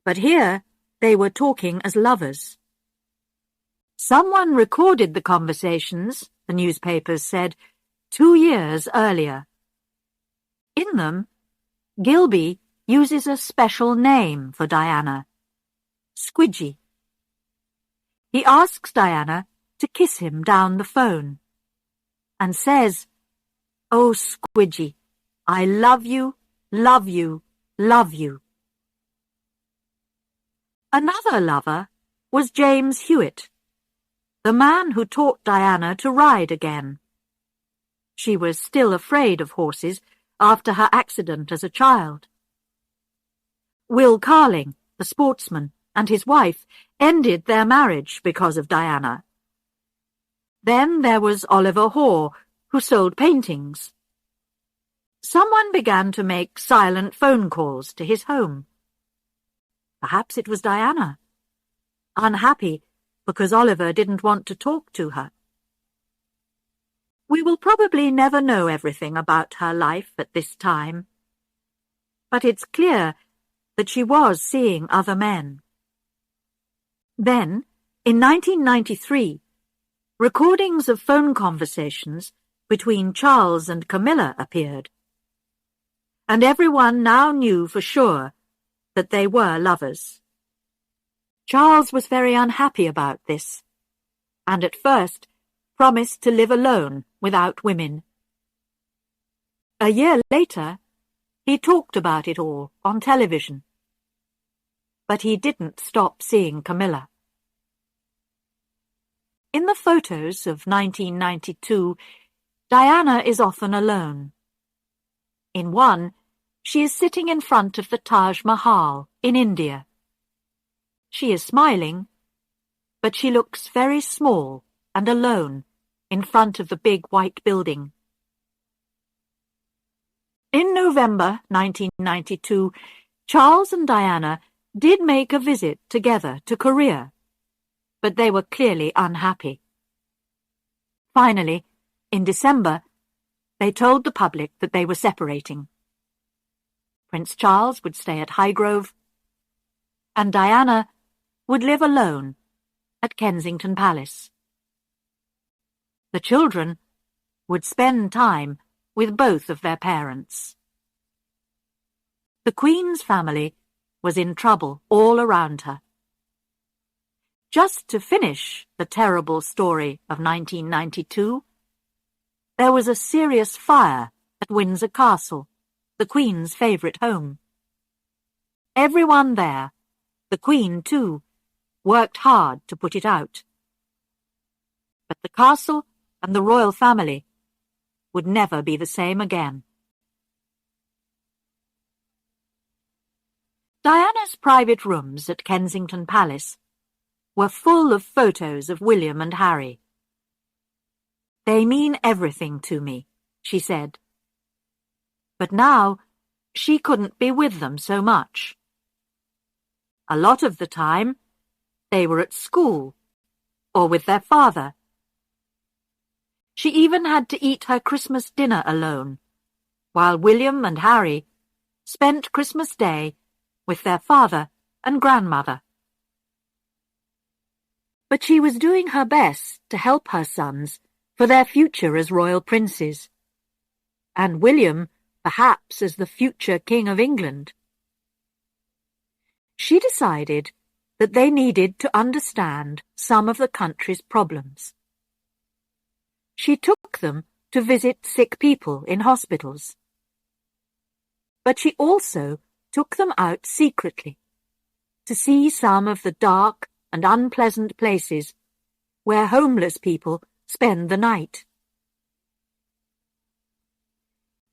But here they were talking as lovers. Someone recorded the conversations, the newspapers said, 2 years earlier. In them, Gilby uses a special name for Diana, Squidgy. He asks Diana to kiss him down the phone, and says, "Oh, Squidgy, I love you, love you, love you." Another lover was James Hewitt, the man who taught Diana to ride again. She was still afraid of horses after her accident as a child. Will Carling, the sportsman, and his wife ended their marriage because of Diana. Then there was Oliver Hoare, who sold paintings. Someone began to make silent phone calls to his home. Perhaps it was Diana, unhappy because Oliver didn't want to talk to her. We will probably never know everything about her life at this time, but it's clear that she was seeing other men. Then, in 1993, recordings of phone conversations between Charles and Camilla appeared, and everyone now knew for sure that they were lovers. Charles was very unhappy about this, and at first promised to live alone without women. A year later, he talked about it all on television. But he didn't stop seeing Camilla. In the photos of 1992, Diana is often alone. In one, she is sitting in front of the Taj Mahal in India. She is smiling, but she looks very small and alone in front of the big white building. In November 1992, Charles and Diana did make a visit together to Korea, but they were clearly unhappy. Finally, in December, they told the public that they were separating. Prince Charles would stay at Highgrove, and Diana would live alone at Kensington Palace. The children would spend time with both of their parents. The Queen's family was in trouble all around her. Just to finish the terrible story of 1992, there was a serious fire at Windsor Castle, the Queen's favourite home. Everyone there, the Queen too, worked hard to put it out. But the castle and the royal family would never be the same again. Diana's private rooms at Kensington Palace were full of photos of William and Harry. "They mean everything to me," she said. But now she couldn't be with them so much. A lot of the time, they were at school or with their father. She even had to eat her Christmas dinner alone, while William and Harry spent Christmas Day with their father and grandmother. But she was doing her best to help her sons for their future as royal princes, and William perhaps as the future King of England. She decided that they needed to understand some of the country's problems. She took them to visit sick people in hospitals. But she also took them out secretly to see some of the dark and unpleasant places where homeless people spend the night.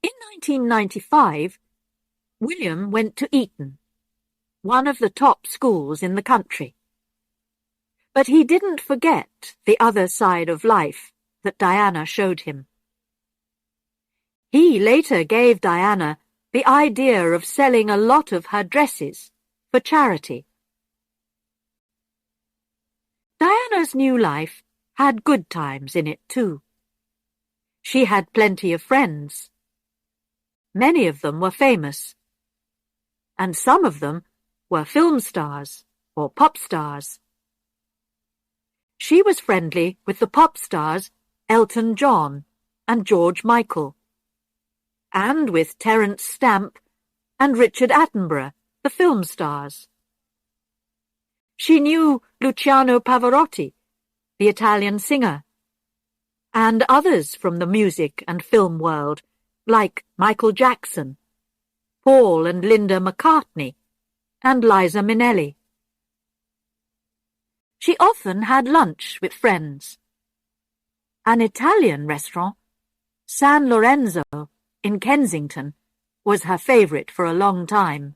In 1995, William went to Eton, one of the top schools in the country. But he didn't forget the other side of life that Diana showed him. He later gave Diana the idea of selling a lot of her dresses for charity. Diana's new life had good times in it too. She had plenty of friends. Many of them were famous, and some of them were film stars or pop stars. She was friendly with the pop stars Elton John and George Michael, and with Terence Stamp and Richard Attenborough, the film stars. She knew Luciano Pavarotti, the Italian singer, and others from the music and film world, like Michael Jackson, Paul and Linda McCartney, and Liza Minnelli. She often had lunch with friends. An Italian restaurant, San Lorenzo, in Kensington, was her favourite for a long time.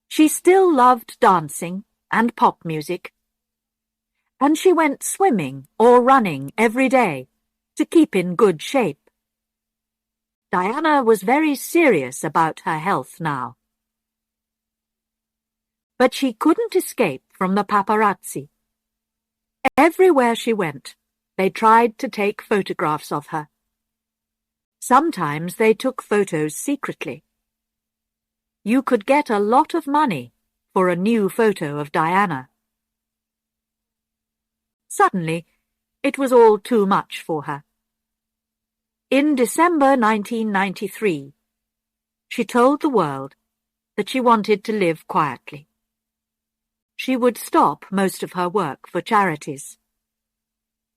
She still loved dancing and pop music, and she went swimming or running every day to keep in good shape. Diana was very serious about her health now. But she couldn't escape from the paparazzi. Everywhere she went, they tried to take photographs of her. Sometimes they took photos secretly. You could get a lot of money for a new photo of Diana. Suddenly, it was all too much for her. In December 1993, she told the world that she wanted to live quietly. She would stop most of her work for charities.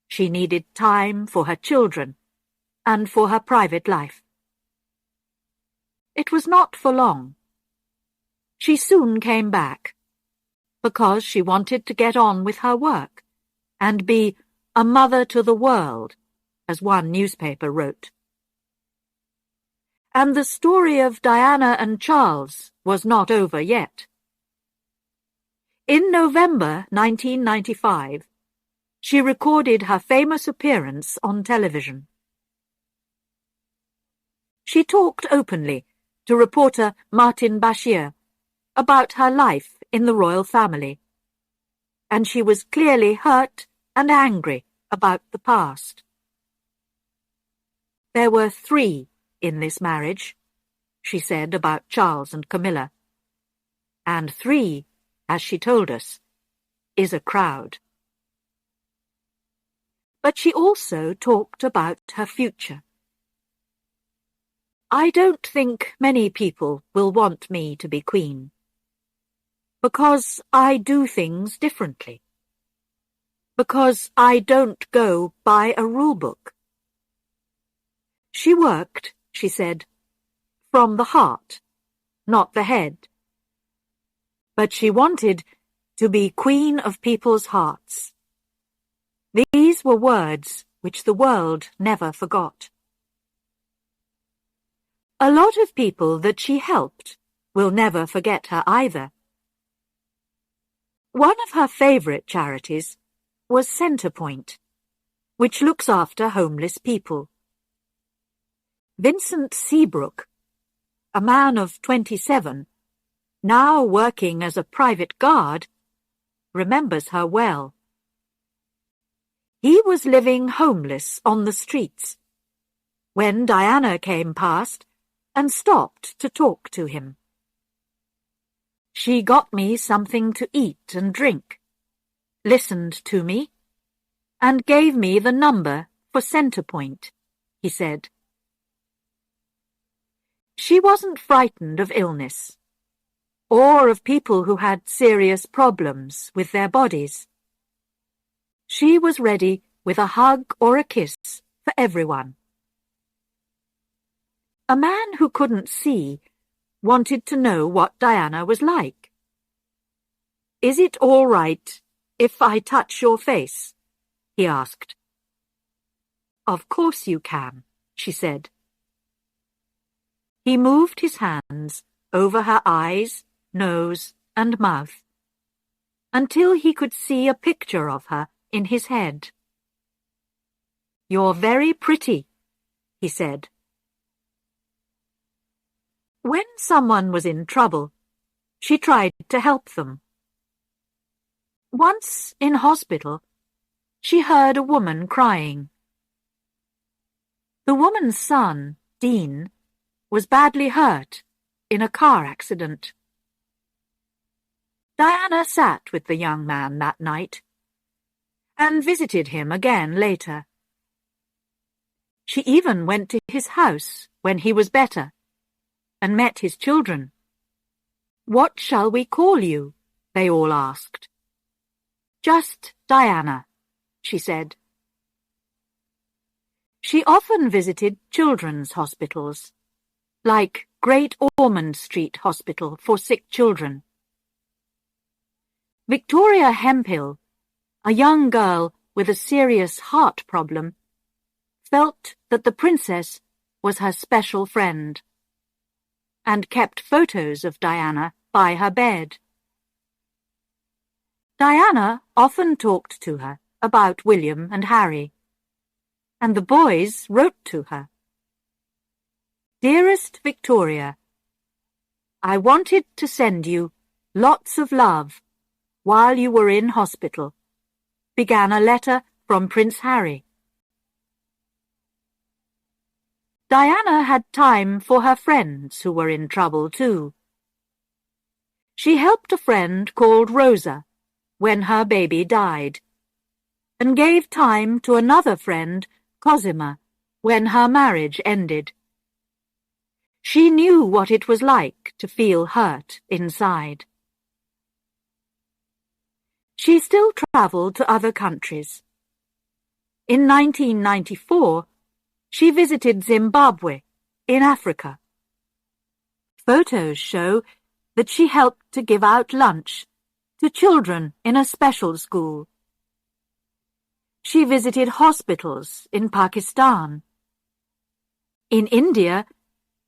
She needed time for her children and for her private life. It was not for long. She soon came back, because she wanted to get on with her work and be a mother to the world, as one newspaper wrote. And the story of Diana and Charles was not over yet. In November 1995, she recorded her famous appearance on television. She talked openly to reporter Martin Bashir about her life in the royal family, and she was clearly hurt and angry about the past. There were 3 in this marriage, she said about Charles and Camilla. And 3, as she told us, is a crowd. But she also talked about her future. I don't think many people will want me to be queen, because I do things differently. Because I don't go by a rule book. She worked, she said, from the heart, not the head. But she wanted to be queen of people's hearts. These were words which the world never forgot. A lot of people that she helped will never forget her either. One of her favourite charities was Centrepoint, which looks after homeless people. Vincent Seabrook, a man of 27, now working as a private guard, remembers her well. He was living homeless on the streets when Diana came past and stopped to talk to him. She got me something to eat and drink, listened to me, and gave me the number for Centrepoint, he said. She wasn't frightened of illness, or of people who had serious problems with their bodies. She was ready with a hug or a kiss for everyone. A man who couldn't see wanted to know what Diana was like. "Is it all right if I touch your face?" he asked. "Of course you can," she said. He moved his hands over her eyes, nose, and mouth, until he could see a picture of her in his head. "You're very pretty," he said. When someone was in trouble, she tried to help them. Once in hospital, she heard a woman crying. The woman's son, Dean, was badly hurt in a car accident. Diana sat with the young man that night and visited him again later. She even went to his house when he was better and met his children. "What shall we call you?" they all asked. "Just Diana," she said. She often visited children's hospitals, like Great Ormond Street Hospital for sick children. Victoria Hemphill, a young girl with a serious heart problem, felt that the princess was her special friend, and kept photos of Diana by her bed. Diana often talked to her about William and Harry, and the boys wrote to her. "Dearest Victoria, I wanted to send you lots of love while you were in hospital," began a letter from Prince Harry. Diana had time for her friends who were in trouble too. She helped a friend called Rosa when her baby died, and gave time to another friend, Cosima, when her marriage ended. She knew what it was like to feel hurt inside. She still travelled to other countries. In 1994, she visited Zimbabwe, in Africa. Photos show that she helped to give out lunch to children in a special school. She visited hospitals in Pakistan. In India,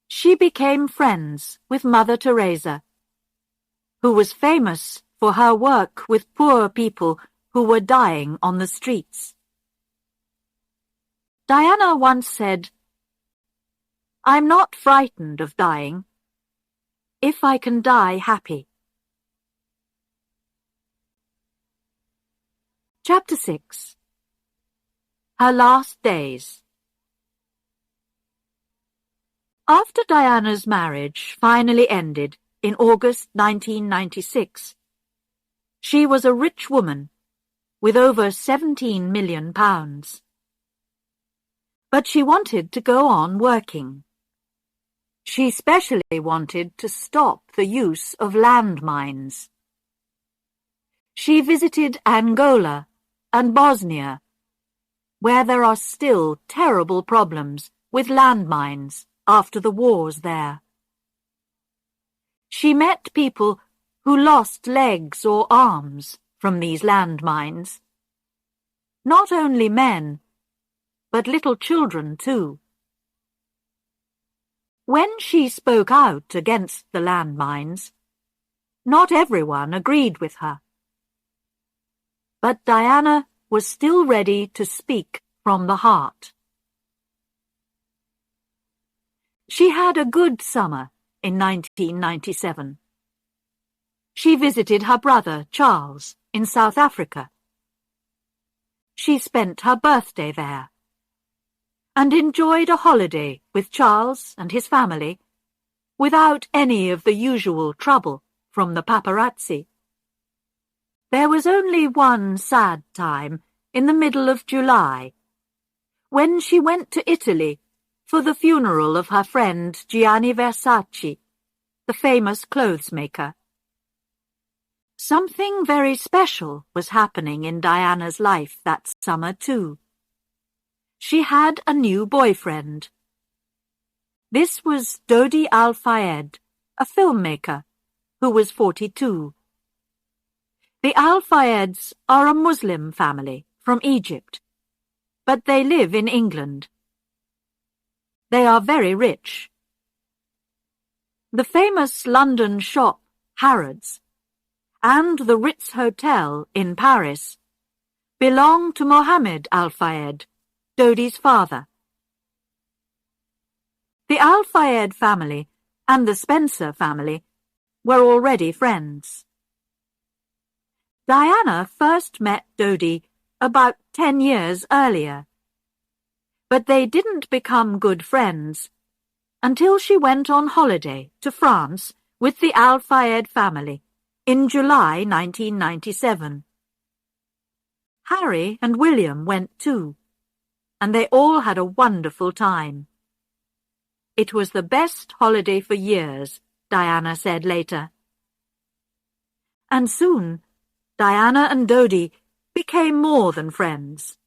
she became friends with Mother Teresa, who was famous for her work with poor people who were dying on the streets. Diana once said, "I'm not frightened of dying, if I can die happy." Chapter 6. Her Last Days. After Diana's marriage finally ended in August 1996, she was a rich woman with over £17 million. But she wanted to go on working. She especially wanted to stop the use of landmines. She visited Angola and Bosnia, where there are still terrible problems with landmines after the wars there. She met people who lost legs or arms from these landmines. Not only men, but little children too. When she spoke out against the landmines, not everyone agreed with her. But Diana was still ready to speak from the heart. She had a good summer in 1997. She visited her brother, Charles, in South Africa. She spent her birthday there and enjoyed a holiday with Charles and his family without any of the usual trouble from the paparazzi. There was only one sad time in the middle of July, when she went to Italy for the funeral of her friend Gianni Versace, the famous clothes maker. Something very special was happening in Diana's life that summer too. She had a new boyfriend. This was Dodi Al-Fayed, a filmmaker, who was 42. The Al-Fayeds are a Muslim family from Egypt, but they live in England. They are very rich. The famous London shop, Harrods, and the Ritz Hotel in Paris belong to Mohammed Al-Fayed, Dodi's father. The Al-Fayed family and the Spencer family were already friends. Diana first met Dodi about 10 years earlier, but they didn't become good friends until she went on holiday to France with the Al-Fayed family in July 1997. Harry and William went too, and they all had a wonderful time. It was the best holiday for years, Diana said later. And soon, Diana and Dodi became more than friends.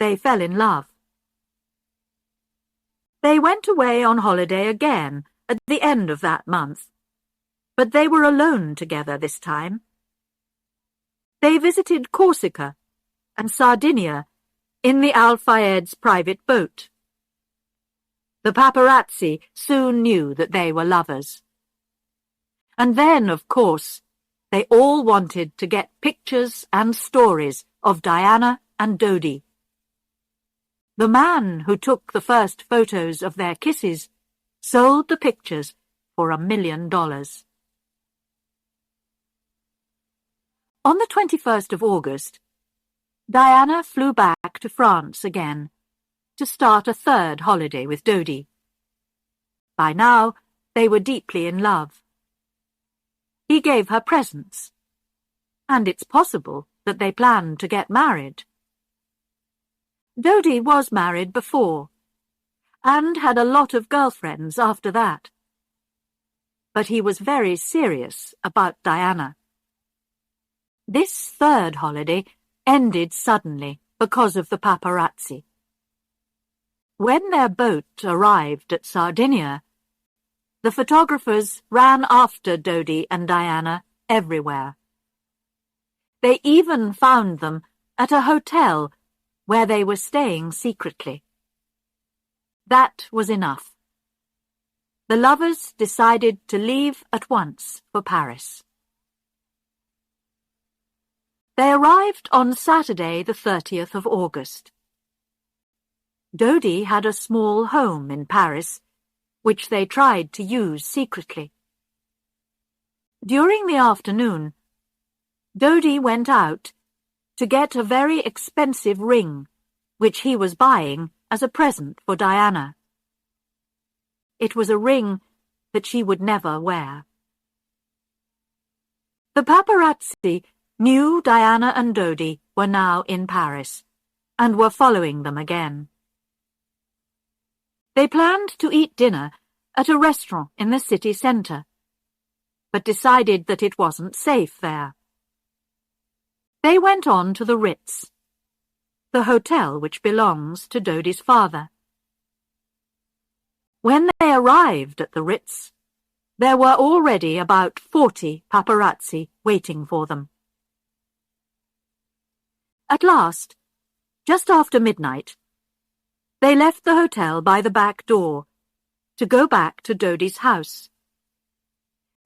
They fell in love. They went away on holiday again at the end of that month, but they were alone together this time. They visited Corsica and Sardinia in the Al-Fayed's private boat. The paparazzi soon knew that they were lovers. And then, of course, they all wanted to get pictures and stories of Diana and Dodi. The man who took the first photos of their kisses sold the pictures for $1 million. On the 21st of August, Diana flew back to France again to start a third holiday with Dodi. By now, they were deeply in love. He gave her presents, and it's possible that they planned to get married. Dodi was married before, and had a lot of girlfriends after that. But he was very serious about Diana. This third holiday ended suddenly because of the paparazzi. When their boat arrived at Sardinia, the photographers ran after Dodi and Diana everywhere. They even found them at a hotel where they were staying secretly. That was enough. The lovers decided to leave at once for Paris. They arrived on Saturday, the 30th of August. Dodi had a small home in Paris, which they tried to use secretly. During the afternoon, Dodi went out to get a very expensive ring, which he was buying as a present for Diana. It was a ring that she would never wear. The paparazzi knew Diana and Dodie were now in Paris and were following them again. They planned to eat dinner at a restaurant in the city centre, but decided that it wasn't safe there. They went on to the Ritz, the hotel which belongs to Dodie's father. When they arrived at the Ritz, there were already about 40 paparazzi waiting for them. At last, just after midnight, they left the hotel by the back door to go back to Dodie's house.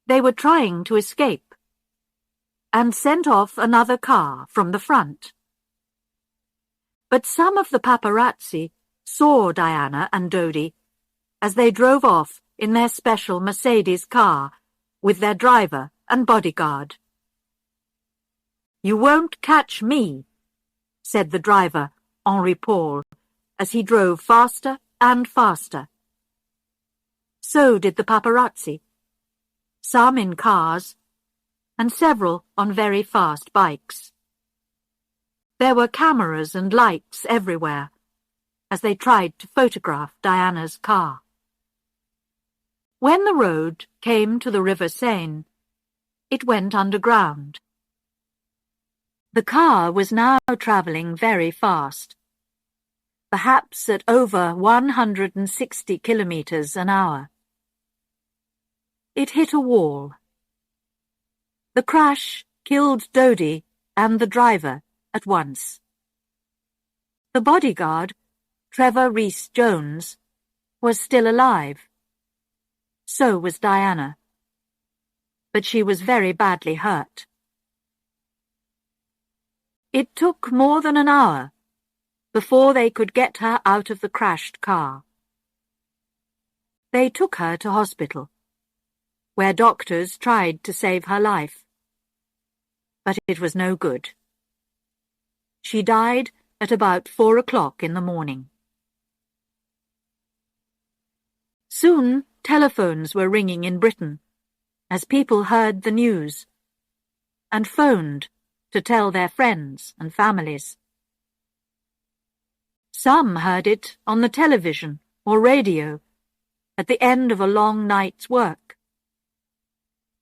They were trying to escape and sent off another car from the front. But some of the paparazzi saw Diana and Dodie as they drove off in their special Mercedes car with their driver and bodyguard. "You won't catch me," said the driver, Henri Paul, as he drove faster and faster. So did the paparazzi, some in cars and several on very fast bikes. There were cameras and lights everywhere as they tried to photograph Diana's car. When the road came to the River Seine, it went underground. The car was now travelling very fast, perhaps at over 160 kilometres an hour. It hit a wall. The crash killed Dodie and the driver at once. The bodyguard, Trevor Rhys-Jones, was still alive. So was Diana, but she was very badly hurt. It took more than an hour before they could get her out of the crashed car. They took her to hospital, where doctors tried to save her life, but it was no good. She died at about 4 o'clock in the morning. Soon telephones were ringing in Britain as people heard the news and phoned to tell their friends and families. Some heard it on the television or radio at the end of a long night's work,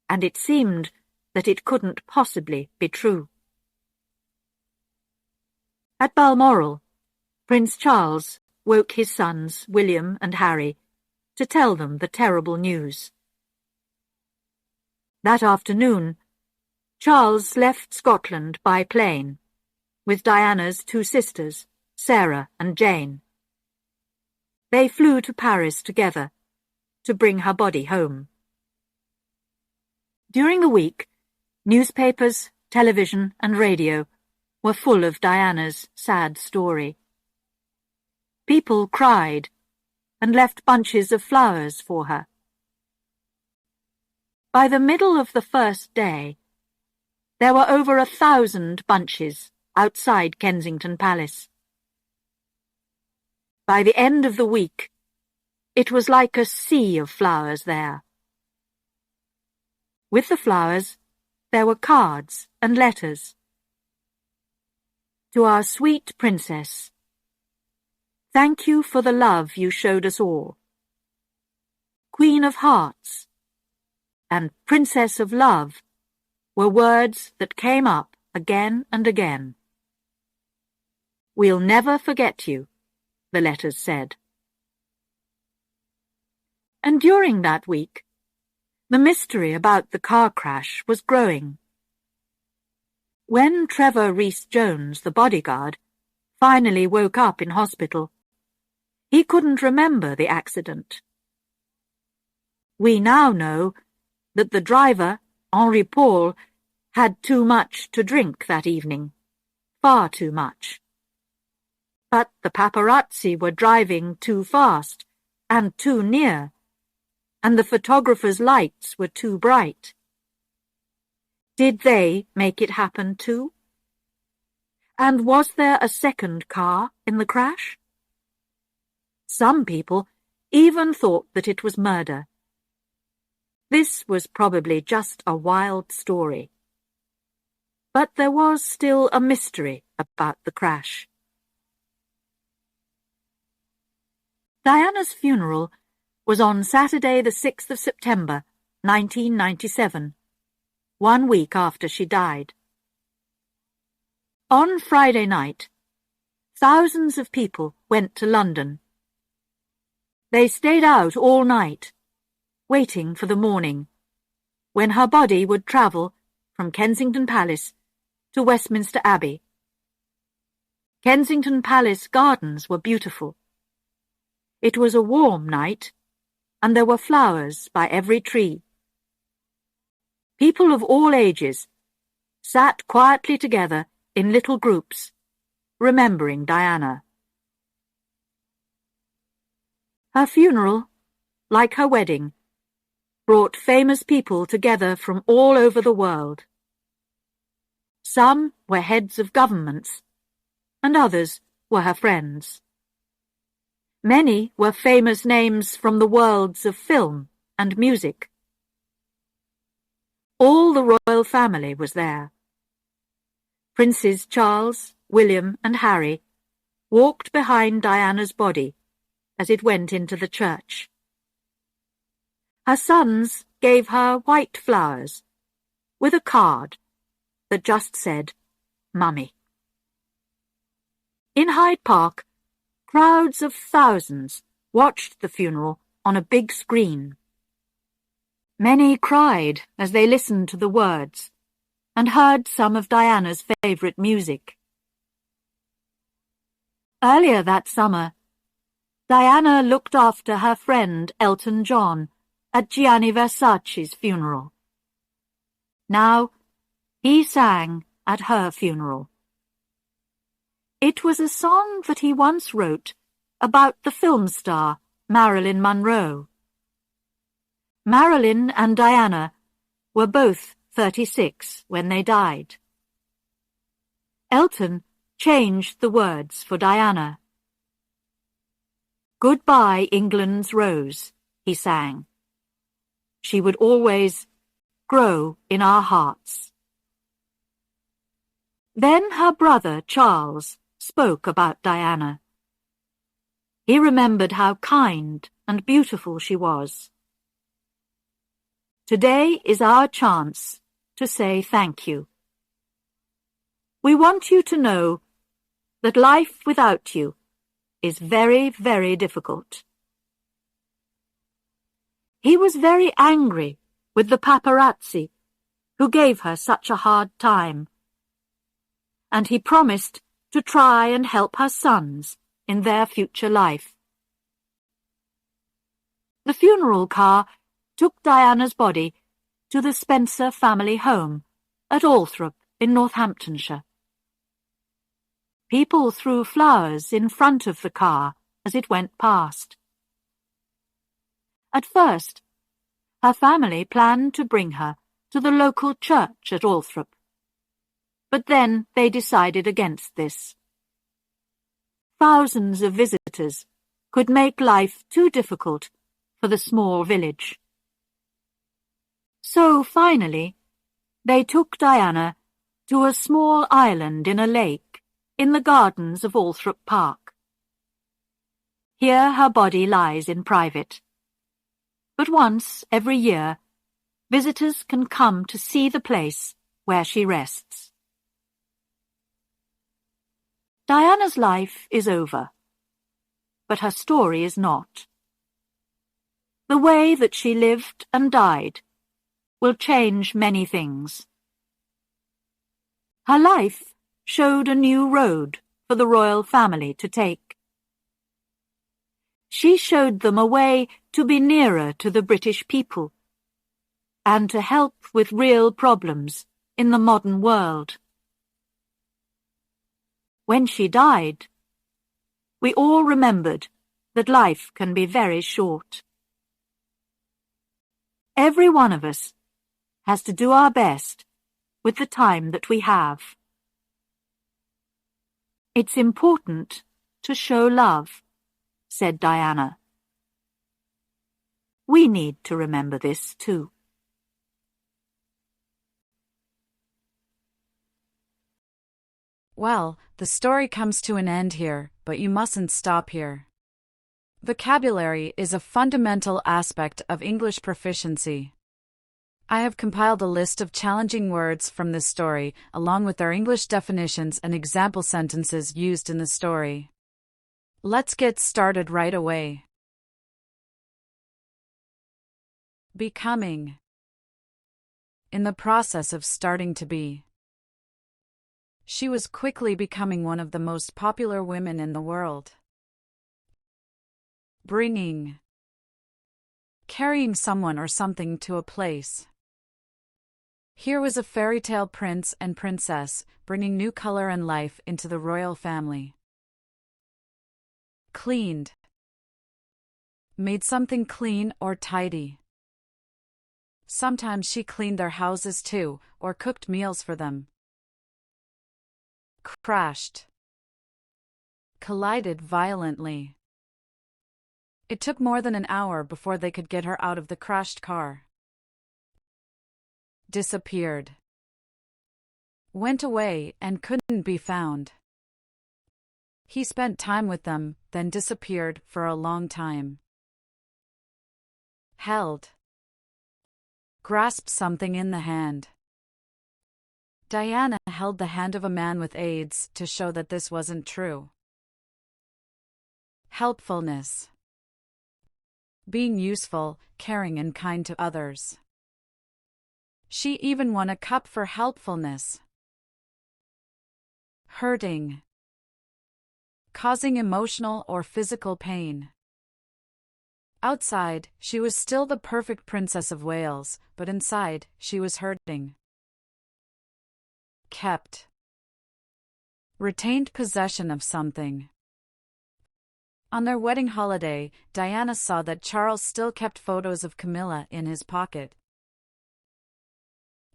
and it seemed that it couldn't possibly be true. At Balmoral, Prince Charles woke his sons, William and Harry, to tell them the terrible news. That afternoon, Charles left Scotland by plane with Diana's 2 sisters, Sarah and Jane. They flew to Paris together to bring her body home. During the week, newspapers, television and radio were full of Diana's sad story. People cried and left bunches of flowers for her. By the middle of the first day, there were over 1,000 bunches outside Kensington Palace. By the end of the week, it was like a sea of flowers there. With the flowers, there were cards and letters. To our sweet princess, thank you for the love you showed us all. Queen of Hearts and Princess of Love were words that came up again and again. We'll never forget you, the letters said. And during that week, the mystery about the car crash was growing. When Trevor Rhys-Jones, the bodyguard, finally woke up in hospital, he couldn't remember the accident. We now know that the driver, Henri Paul, had too much to drink that evening, far too much. But the paparazzi were driving too fast and too near, and the photographer's lights were too bright. Did they make it happen too? And was there a second car in the crash? Some people even thought that it was murder. This was probably just a wild story. But there was still a mystery about the crash. Diana's funeral was on Saturday the 6th of September, 1997, 1 week after she died. On Friday night, thousands of people went to London. They stayed out all night, waiting for the morning, when her body would travel from Kensington Palace to Westminster Abbey. Kensington Palace gardens were beautiful. It was a warm night, and there were flowers by every tree. People of all ages sat quietly together in little groups, remembering Diana. Her funeral, like her wedding, brought famous people together from all over the world. Some were heads of governments, and others were her friends. Many were famous names from the worlds of film and music. All the royal family was there. Princes Charles, William, and Harry walked behind Diana's body as it went into the church. Her sons gave her white flowers with a card that just said, "Mummy." In Hyde Park, crowds of thousands watched the funeral on a big screen. Many cried as they listened to the words and heard some of Diana's favourite music. Earlier that summer, Diana looked after her friend Elton John at Gianni Versace's funeral. Now, he sang at her funeral. It was a song that he once wrote about the film star Marilyn Monroe. Marilyn and Diana were both 36 when they died. Elton changed the words for Diana. "Goodbye, England's rose," he sang. "She would always grow in our hearts." Then her brother Charles spoke about Diana. He remembered how kind and beautiful she was. "Today is our chance to say thank you. We want you to know that life without you is very, very difficult." He was very angry with the paparazzi who gave her such a hard time, and he promised to try and help her sons in their future life. The funeral car took Diana's body to the Spencer family home at Althorp in Northamptonshire. People threw flowers in front of the car as it went past. At first, her family planned to bring her to the local church at Althorp, but then they decided against this. Thousands of visitors could make life too difficult for the small village. So finally, they took Diana to a small island in a lake in the gardens of Althorp Park. Here her body lies in private, but once every year, visitors can come to see the place where she rests. Diana's life is over, but her story is not. The way that she lived and died will change many things. Her life showed a new road for the royal family to take. She showed them a way to be nearer to the British people and to help with real problems in the modern world. When she died, we all remembered that life can be very short. Every one of us has to do our best with the time that we have. "It's important to show love," said Diana. We need to remember this too. Well, the story comes to an end here, but you mustn't stop here. Vocabulary is a fundamental aspect of English proficiency. I have compiled a list of challenging words from this story, along with their English definitions and example sentences used in the story. Let's get started right away. Becoming. In the process of starting to be. She was quickly becoming one of the most popular women in the world. Bringing. Carrying someone or something to a place. Here was a fairy tale prince and princess, bringing new color and life into the royal family. Cleaned. Made something clean or tidy. Sometimes she cleaned their houses too, or cooked meals for them. Crashed. Collided violently. It took more than an hour before they could get her out of the crashed car. Disappeared. Went away and couldn't be found. He spent time with them, then disappeared for a long time. Held. Grasped something in the hand. Diana held the hand of a man with AIDS to show that this wasn't true. Helpfulness. Being useful, caring and kind to others. She even won a cup for helpfulness. Hurting. Causing emotional or physical pain. Outside, she was still the perfect Princess of Wales, but inside, she was hurting. Kept. Retained possession of something. On their wedding holiday, Diana saw that Charles still kept photos of Camilla in his pocket.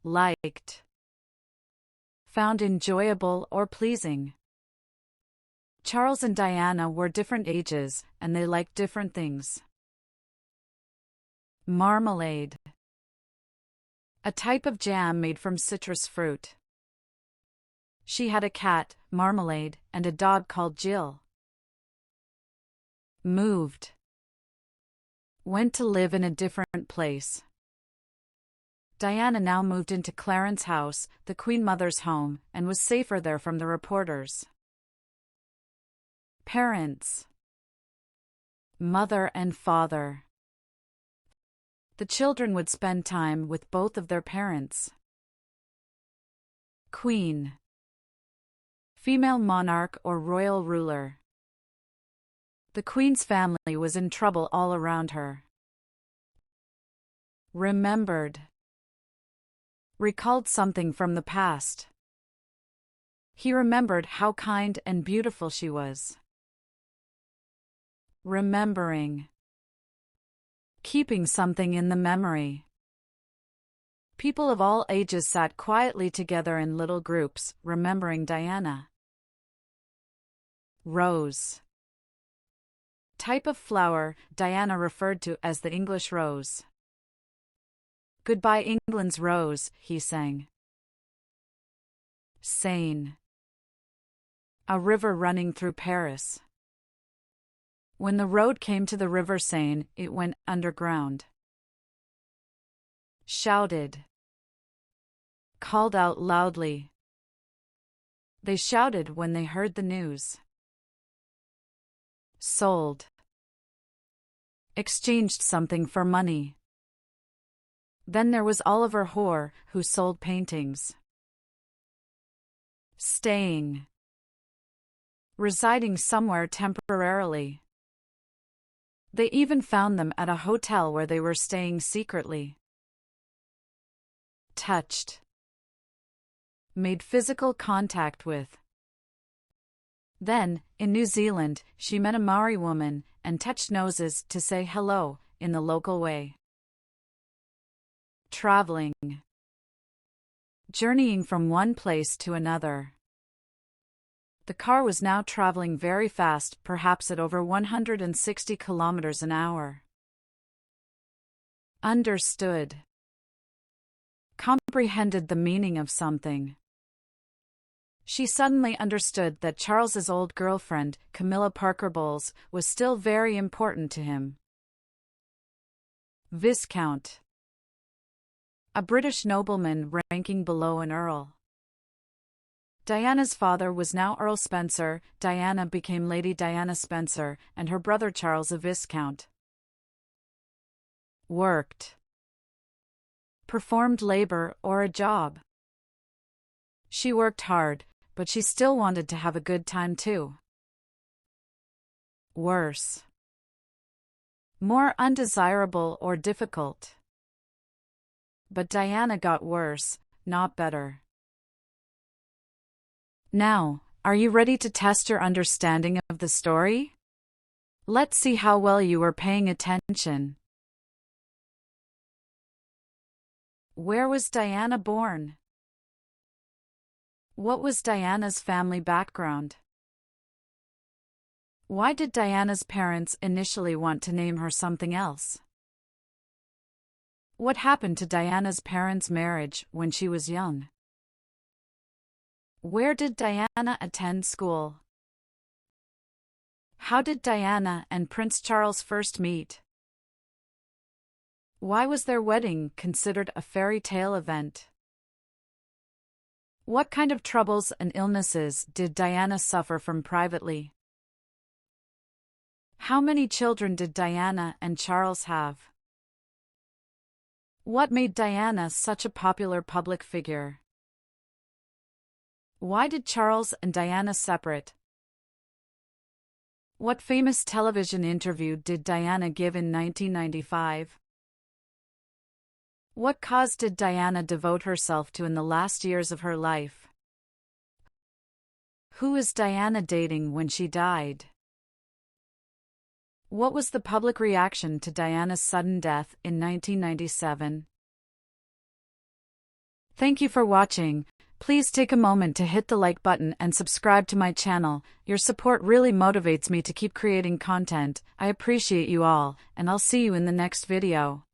Liked. Found enjoyable or pleasing. Charles and Diana were different ages, and they liked different things. Marmalade. A type of jam made from citrus fruit. She had a cat, Marmalade, and a dog called Jill. Moved. Went to live in a different place. Diana now moved into Clarence House, the Queen Mother's home, and was safer there from the reporters. Parents. Mother and father. The children would spend time with both of their parents. Queen. Female monarch or royal ruler. The Queen's family was in trouble all around her. Remembered. Recalled something from the past. He remembered how kind and beautiful she was. Remembering. Keeping something in the memory. People of all ages sat quietly together in little groups, remembering Diana. Rose. Type of flower Diana referred to as the English rose. Goodbye England's rose, he sang. Seine. A river running through Paris. When the road came to the river Seine, it went underground. Shouted. Called out loudly. They shouted when they heard the news. Sold. Exchanged something for money. Then there was Oliver Hoare, who sold paintings. Staying. Residing somewhere temporarily. They even found them at a hotel where they were staying secretly. Touched. Made physical contact with. Then, in New Zealand, she met a Maori woman and touched noses to say hello in the local way. Traveling. Journeying from one place to another. The car was now traveling very fast, perhaps at over 160 kilometers an hour. Understood. Comprehended the meaning of something. She suddenly understood that Charles's old girlfriend, Camilla Parker Bowles, was still very important to him. Viscount. A British nobleman ranking below an earl. Diana's father was now Earl Spencer, Diana became Lady Diana Spencer, and her brother Charles a viscount. Worked. Performed labor or a job. She worked hard, but she still wanted to have a good time too. Worse. More undesirable or difficult. But Diana got worse, not better. Now, are you ready to test your understanding of the story? Let's see how well you are paying attention. Where was Diana born? What was Diana's family background? Why did Diana's parents initially want to name her something else? What happened to Diana's parents' marriage when she was young? Where did Diana attend school? How did Diana and Prince Charles first meet? Why was their wedding considered a fairy tale event? What kind of troubles and illnesses did Diana suffer from privately? How many children did Diana and Charles have? What made Diana such a popular public figure? Why did Charles and Diana separate? What famous television interview did Diana give in 1995? What cause did Diana devote herself to in the last years of her life? Who is Diana dating when she died? What was the public reaction to Diana's sudden death in 1997? Thank you for watching. Please take a moment to hit the like button and subscribe to my channel. Your support really motivates me to keep creating content. I appreciate you all, and I'll see you in the next video.